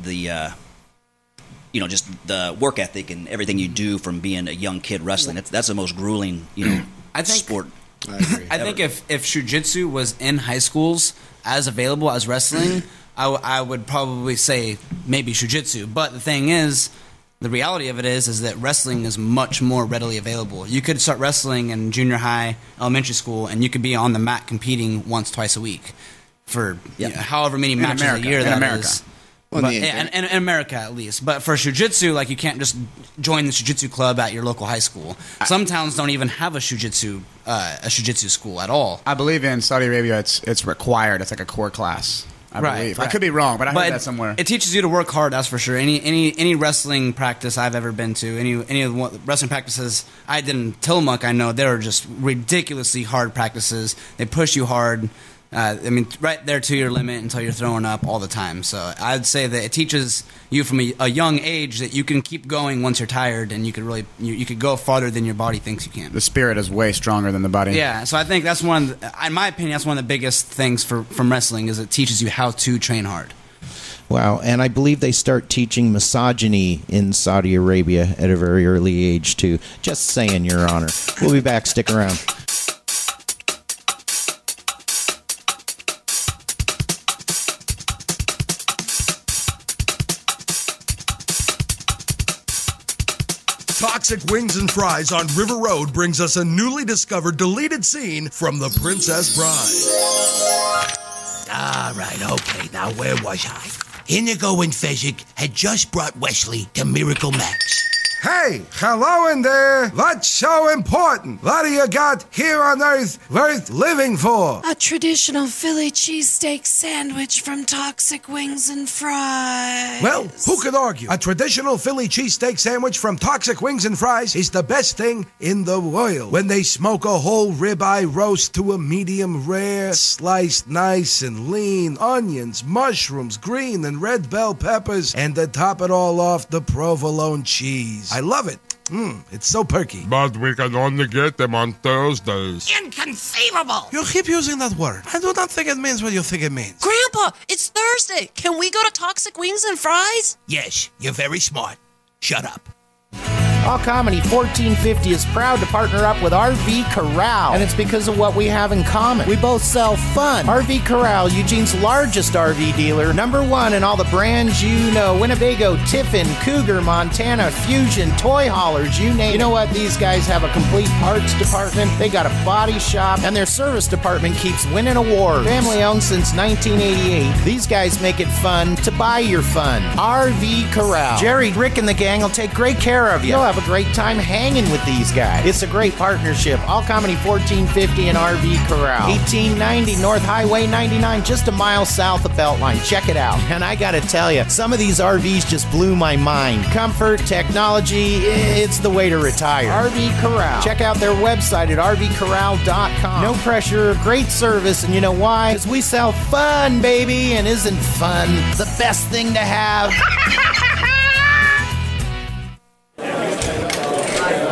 just the work ethic and everything you do from being a young kid wrestling. That's the most grueling, sport. I agree. I think if jiu-jitsu was in high schools as available as wrestling, I would probably say maybe jiu-jitsu. But the thing is, the reality of it is that wrestling is much more readily available. You could start wrestling in junior high, elementary school, and you could be on the mat competing once, twice a week for however many matches a year that is. Well, in America, at least. But for jiu-jitsu, like, you can't just join the jiu-jitsu club at your local high school. Some towns don't even have a jiu-jitsu school at all. I believe in Saudi Arabia, it's required. It's like a core class. I believe. Right. I could be wrong, but I heard that somewhere. It teaches you to work hard, that's for sure. Any wrestling practice I've ever been to, any of the wrestling practices I did in Tillamook, I know they were just ridiculously hard practices. They push you hard. Right there to your limit until you're throwing up all the time. So I'd say that it teaches you from a young age that you can keep going once you're tired, and you could really you could go farther than your body thinks you can. The spirit is way stronger than the body. Yeah, so I think that's in my opinion, that's one of the biggest things from wrestling is it teaches you how to train hard. Wow, and I believe they start teaching misogyny in Saudi Arabia at a very early age too. Just saying, Your Honor. We'll be back. Stick around. Toxic Wings and Fries on River Road brings us a newly discovered deleted scene from The Princess Bride. All right, okay, now where was I? Inigo and Fezzik had just brought Wesley to Miracle Max. Hey, hello in there. What's so important? What do you got here on Earth worth living for? A traditional Philly cheesesteak sandwich from Toxic Wings and Fries. Well, who could argue? A traditional Philly cheesesteak sandwich from Toxic Wings and Fries is the best thing in the world. When they smoke a whole ribeye roast to a medium rare, sliced nice and lean, onions, mushrooms, green and red bell peppers, and to top it all off, the provolone cheese. I love it. It's so perky. But we can only get them on Thursdays. Inconceivable! You keep using that word. I do not think it means what you think it means. Grandpa, it's Thursday. Can we go to Toxic Wings and Fries? Yes, you're very smart. Shut up. All Comedy 1450 is proud to partner up with RV Corral, and it's because of what we have in common. We both sell fun. RV Corral, Eugene's largest RV dealer, #1 in all the brands you know: Winnebago, Tiffin, Cougar, Montana, Fusion, Toy Haulers, you name it. You know what? These guys have a complete parts department. They got a body shop, and their service department keeps winning awards. Family owned since 1988. These guys make it fun to buy your fun. RV Corral. Jerry, Rick, and the gang will take great care of you. You'll have a great time hanging with these guys. It's a great partnership. All Comedy 1450 and RV Corral. 1890 North Highway 99, just a mile south of Beltline. Check it out. And I gotta tell you, some of these RVs just blew my mind. Comfort, technology, it's the way to retire. RV Corral. Check out their website at rvcorral.com. No pressure, great service, and you know why? Because we sell fun, baby, and isn't fun the best thing to have?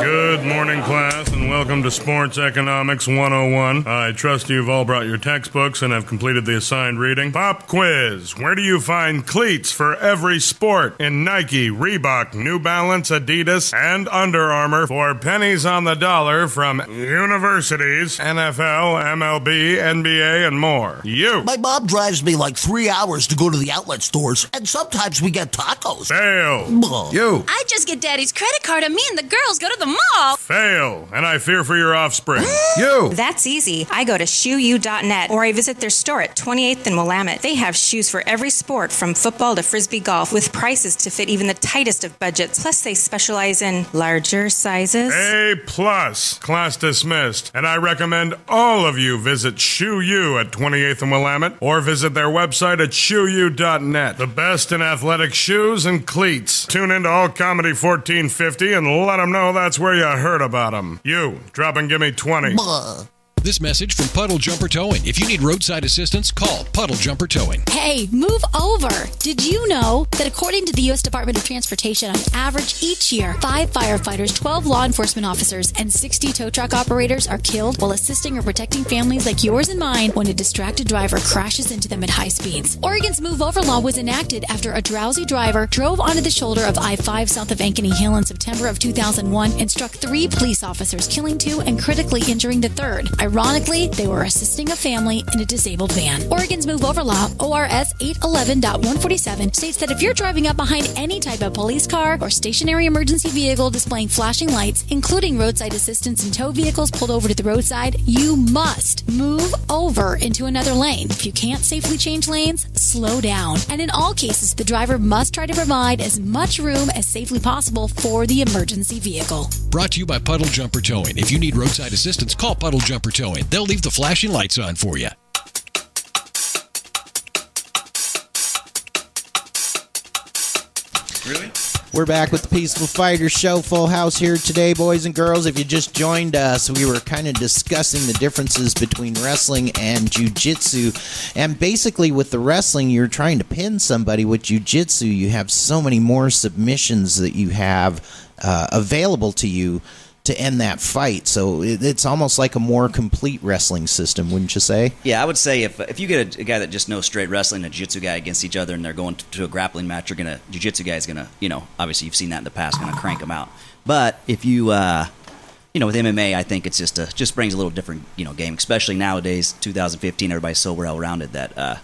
Good morning, class, and welcome to Sports Economics 101. I trust you've all brought your textbooks and have completed the assigned reading. Pop quiz. Where do you find cleats for every sport in Nike, Reebok, New Balance, Adidas, and Under Armour for pennies on the dollar from universities, NFL, MLB, NBA, and more? You. My mom drives me like 3 hours to go to the outlet stores, and sometimes we get tacos. Fail. You. I just get Daddy's credit card and me and the girls go to the mall. Fail. And I fear for your offspring. You. That's easy. I go to shoeu.net or I visit their store at 28th and Willamette. They have shoes for every sport from football to frisbee golf with prices to fit even the tightest of budgets. Plus they specialize in larger sizes. A+. Class dismissed. And I recommend all of you visit ShoeU at 28th and Willamette or visit their website at shoeu.net. The best in athletic shoes and cleats. Tune into All Comedy 1450 and let them know that's where you heard about them. You, drop and give me 20. This message from Puddle Jumper Towing. If you need roadside assistance, call Puddle Jumper Towing. Hey, move over. Did you know that according to the U.S. Department of Transportation, on average each year, 5 firefighters, 12 law enforcement officers, and 60 tow truck operators are killed while assisting or protecting families like yours and mine when a distracted driver crashes into them at high speeds? Oregon's Move Over law was enacted after a drowsy driver drove onto the shoulder of I-5 south of Ankeny Hill in September of 2001 and struck 3 police officers, killing 2 and critically injuring the 3rd. Ironically, they were assisting a family in a disabled van. Oregon's Move Over law, ORS 811.147, states that if you're driving up behind any type of police car or stationary emergency vehicle displaying flashing lights, including roadside assistance and tow vehicles pulled over to the roadside, you must move over into another lane. If you can't safely change lanes, slow down. And in all cases, the driver must try to provide as much room as safely possible for the emergency vehicle. Brought to you by Puddle Jumper Towing. If you need roadside assistance, call Puddle Jumper Towing. They'll leave the flashing lights on for you. Really? We're back with the Peaceful Fighter Show. Full house here today, boys and girls. If you just joined us, we were kind of discussing the differences between wrestling and jiu-jitsu. And basically with the wrestling, you're trying to pin somebody. With jiu-jitsu, you have so many more submissions that you have available to you to end that fight. So it's almost like a more complete wrestling system, wouldn't you say? Yeah, I would say if you get a guy that just knows straight wrestling and a jiu-jitsu guy against each other and they're going to a grappling match, jiu-jitsu guy is going to, obviously you've seen that in the past, going to crank them out. But if you, with MMA, I think it's just brings a little different, game, especially nowadays, 2015, everybody's so well-rounded that,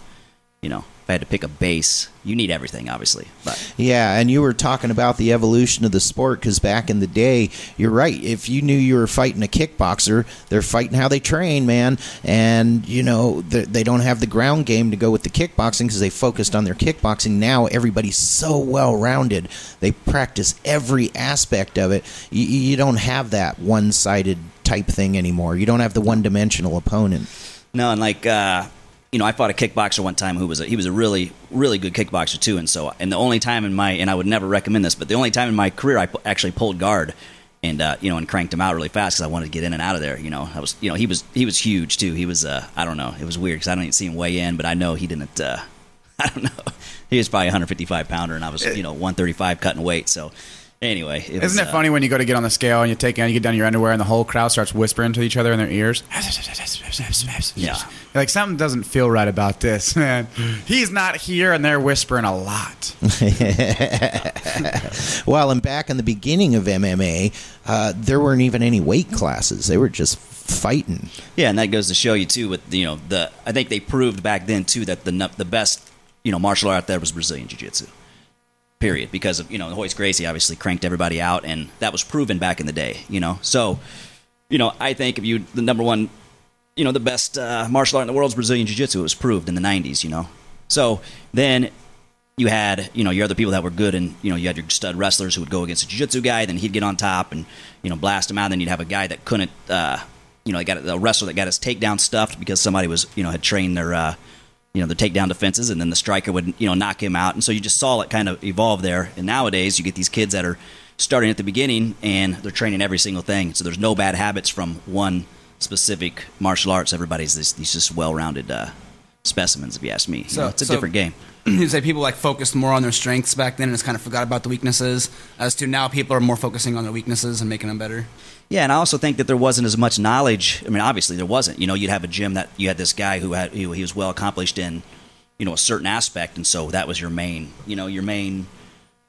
I had to pick a base, you need everything, obviously. But yeah, and you were talking about the evolution of the sport, because back in the day, you're right. If you knew you were fighting a kickboxer, they're fighting how they train, man. And, you know, they don't have the ground game to go with the kickboxing because they focused on their kickboxing. Now everybody's so well-rounded. They practice every aspect of it. You don't have that one-sided type thing anymore. You don't have the one-dimensional opponent. No, and like... you know, I fought a kickboxer one time he was a really, really good kickboxer too, and the only time and I would never recommend this, but the only time in my career I actually pulled guard and and cranked him out really fast because I wanted to get in and out of there. You know, he was huge too. He was I don't know, it was weird because I don't even see him weigh in, but I know he didn't. I don't know, he was probably 155 pounder, and I was 135 cutting weight. So anyway, isn't it funny when you go to get on the scale and you get down your underwear and the whole crowd starts whispering to each other in their ears? Yeah. Like, something doesn't feel right about this, man. He's not here, and they're whispering a lot. Well, and back in the beginning of MMA, there weren't even any weight classes. They were just fighting. Yeah, and that goes to show you too. With I think they proved back then too that the best martial art out there was Brazilian Jiu-Jitsu. Period, because of Hoist Gracie obviously cranked everybody out, and that was proven back in the day. So I think if the number one. The best martial art in the world is Brazilian Jiu-Jitsu. It was proved in the 90s, So then you had, your other people that were good, and, you had your stud wrestlers who would go against a Jiu-Jitsu guy, then he'd get on top and, blast him out. Then you'd have a guy that couldn't, got a wrestler that got his takedown stuffed because somebody was, had trained their, their takedown defenses, and then the striker would, knock him out. And so you just saw it kind of evolve there. And nowadays you get these kids that are starting at the beginning, and they're training every single thing. So there's no bad habits from one specific martial arts. Everybody's these just well-rounded specimens, if you ask me. So it's a different game. You say people focused more on their strengths back then and just kind of forgot about the weaknesses, as to now people are more focusing on their weaknesses and making them better. Yeah, and I also think that there wasn't as much knowledge. I mean, obviously there wasn't. You'd have a gym that you had this guy he was well accomplished in, a certain aspect, and so that was your main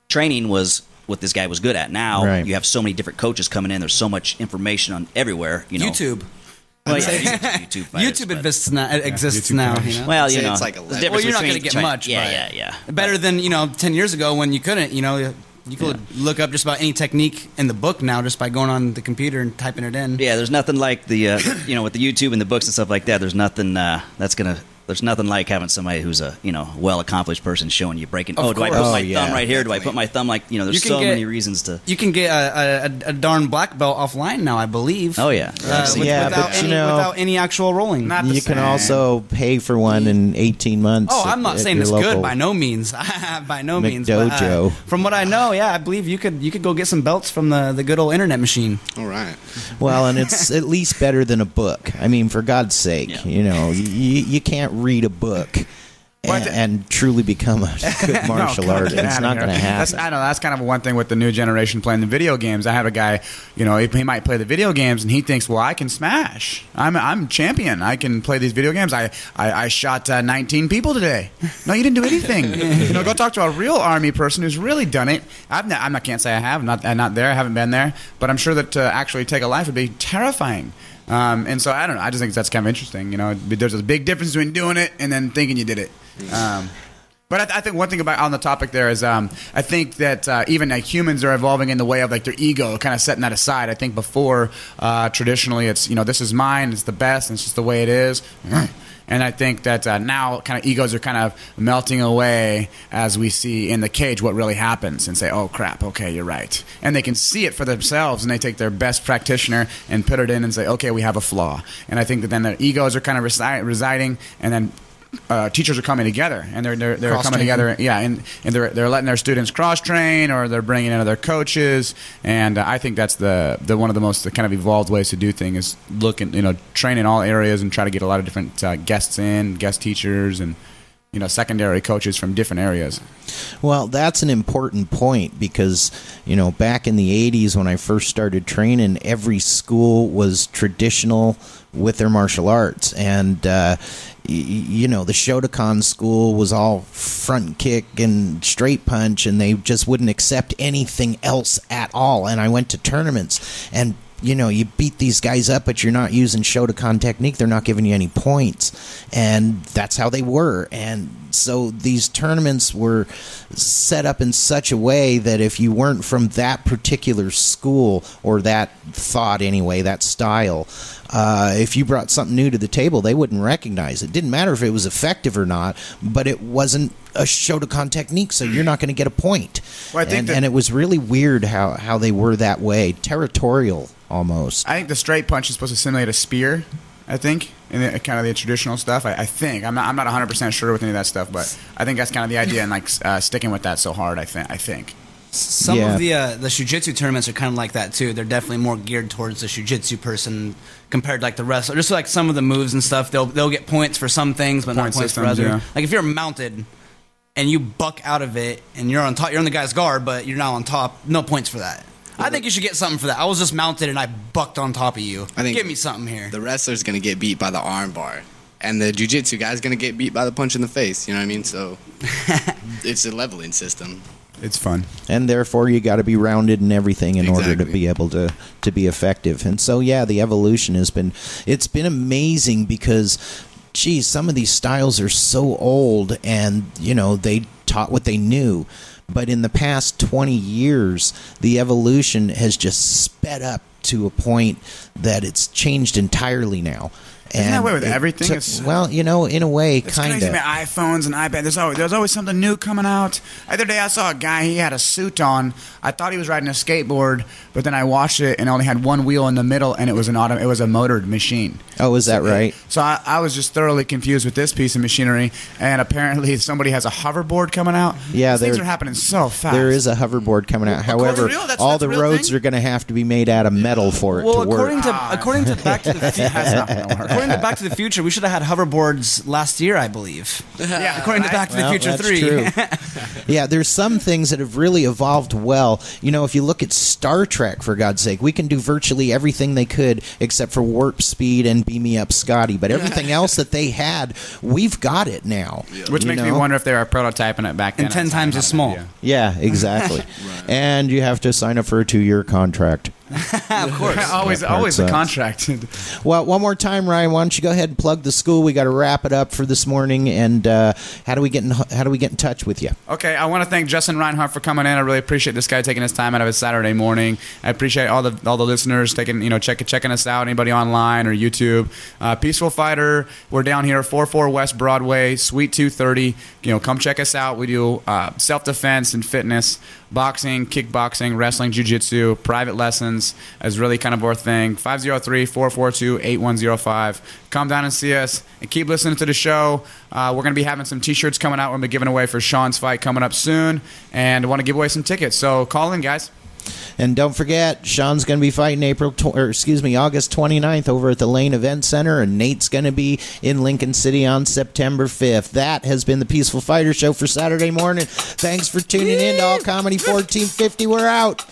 training was what this guy was good at. Now you have so many different coaches coming in. There's so much information on everywhere. YouTube. Well, YouTube fighters, YouTube exists now. Well, it's like well, you're not going to get much. Yeah. Better than 10 years ago when you couldn't. You could look up just about any technique in the book now just by going on the computer and typing it in. Yeah, there's nothing like the with the YouTube and the books and stuff like that. There's nothing There's nothing like having somebody who's a well-accomplished person showing you breaking. Do I put my thumb right here? Do I put my thumb there's so many reasons to. You can get a darn black belt offline now, I believe. Oh yeah, without any actual rolling. You can also pay for one in 18 months. Oh, I'm not saying it's good by no means. By no means. Dojo. From what I know, I believe you could go get some belts from the good old internet machine. All right. Well, and it's at least better than a book. I mean, for God's sake, you can't read a book and truly become a good martial artist. It's not going to happen. I know that's kind of one thing with the new generation playing the video games. I have a guy, he might play the video games and he thinks, well, I can smash. I'm champion. I can play these video games. I shot 19 people today. No, you didn't do anything. Go talk to a real Army person who's really done it. I can't say I have. I'm not there. I haven't been there. But I'm sure that to actually take a life would be terrifying. And so I don't know. I just think that's kind of interesting. There's a big difference between doing it and then thinking you did it. But I think one thing about on the topic there is I think that even humans are evolving in the way of their ego, kind of setting that aside. I think before traditionally it's this is mine, it's the best, and it's just the way it is. And I think that now kind of egos are kind of melting away as we see in the cage what really happens and say, oh, crap, okay, you're right. And they can see it for themselves, and they take their best practitioner and put it in and say, okay, we have a flaw. And I think that then their egos are kind of residing, and then teachers are coming together, and they're coming together, and they're letting their students cross train, or they're bringing in other coaches, and I think that's the one of the most kind of evolved ways to do things is look and train in all areas and try to get a lot of different guest teachers, and secondary coaches from different areas. Well, that's an important point because, back in the 80s when I first started training, every school was traditional with their martial arts. And, the Shotokan school was all front kick and straight punch, and they just wouldn't accept anything else at all. And I went to tournaments, and you beat these guys up, but you're not using Shotokan technique. They're not giving you any points. And that's how they were. And so these tournaments were set up in such a way that if you weren't from that particular school, or that thought anyway, that style, if you brought something new to the table, they wouldn't recognize it. Didn't matter if it was effective or not, but it wasn't a Shotokan technique, so you're not going to get a point. Well, and it was really weird how they were that way, territorial almost. I think the straight punch is supposed to simulate a spear, I think, in kind of the traditional stuff. I think. I'm not 100% sure with any of that stuff, but I think that's kind of the idea, and like sticking with that so hard, I think. Some of the jiu-jitsu tournaments are kind of like that too. They're definitely more geared towards the jiu-jitsu person compared to like the wrestler. Just like some of the moves and stuff, they'll get points for some things, but not points for others. Yeah. Like if you're mounted and you buck out of it and you're on top, you're on the guy's guard, but you're not on top, no points for that. I think you should get something for that. I was just mounted and I bucked on top of you. Give me something here. The wrestler's going to get beat by the arm bar, and the jiu-jitsu guy's going to get beat by the punch in the face. You know what I mean? So it's a leveling system. It's fun. And therefore, you got to be rounded and everything in order to be able to be effective. And so, yeah, the evolution it's been amazing because, geez, some of these styles are so old, and, they taught what they knew. But in the past 20 years, the evolution has just sped up to a point that it's changed entirely now. Isn't that way with everything? Well, in a way, kind of. It's crazy, man. iPhones and iPads. There's always something new coming out. The other day I saw a guy, he had a suit on. I thought he was riding a skateboard, but then I watched it and only had one wheel in the middle, and it was a motored machine. Oh, is that right? So I was just thoroughly confused with this piece of machinery, and apparently somebody has a hoverboard coming out. Yeah, things are happening so fast. There is a hoverboard coming out. However, all the roads are going to have to be made out of metal for it to work. According to Back to the Future, according to Back to the Future, we should have had hoverboards last year, I believe. Yeah, according to Back to the Future 3. True. Yeah, there's some things that have really evolved well. If you look at Star Trek, for God's sake, we can do virtually everything they could except for warp speed and beam me up Scotty. But everything else that they had, we've got it now. Yeah. Which makes me wonder if they were prototyping it back then. And 10 times as small. Yeah, exactly. Right. And you have to sign up for a 2-year contract. Of course. always the contract. Well, one more time, Ryan, why don't you go ahead and plug the school? We got to wrap it up for this morning. And how do we get in touch with you? Okay, I want to thank Justin Reinhardt for coming in. I really appreciate this guy taking his time out of his Saturday morning. I appreciate all the listeners checking us out. Anybody online or YouTube. Peaceful Fighter. We're down here, 44 West Broadway, Suite 230. Come check us out. We do self-defense and fitness, boxing, kickboxing, wrestling, jiu-jitsu, private lessons is really kind of our thing. 503-442-8105. Come down and see us and keep listening to the show. We're going to be having some T-shirts coming out. We're going to be giving away for Sean's fight coming up soon, and I want to give away some tickets. So call in, guys. And don't forget, Sean's going to be fighting August 29th over at the Lane Event Center, and Nate's going to be in Lincoln City on September 5th. That has been the Peaceful Fighter Show for Saturday morning. Thanks for tuning in to All Comedy 1450. We're out.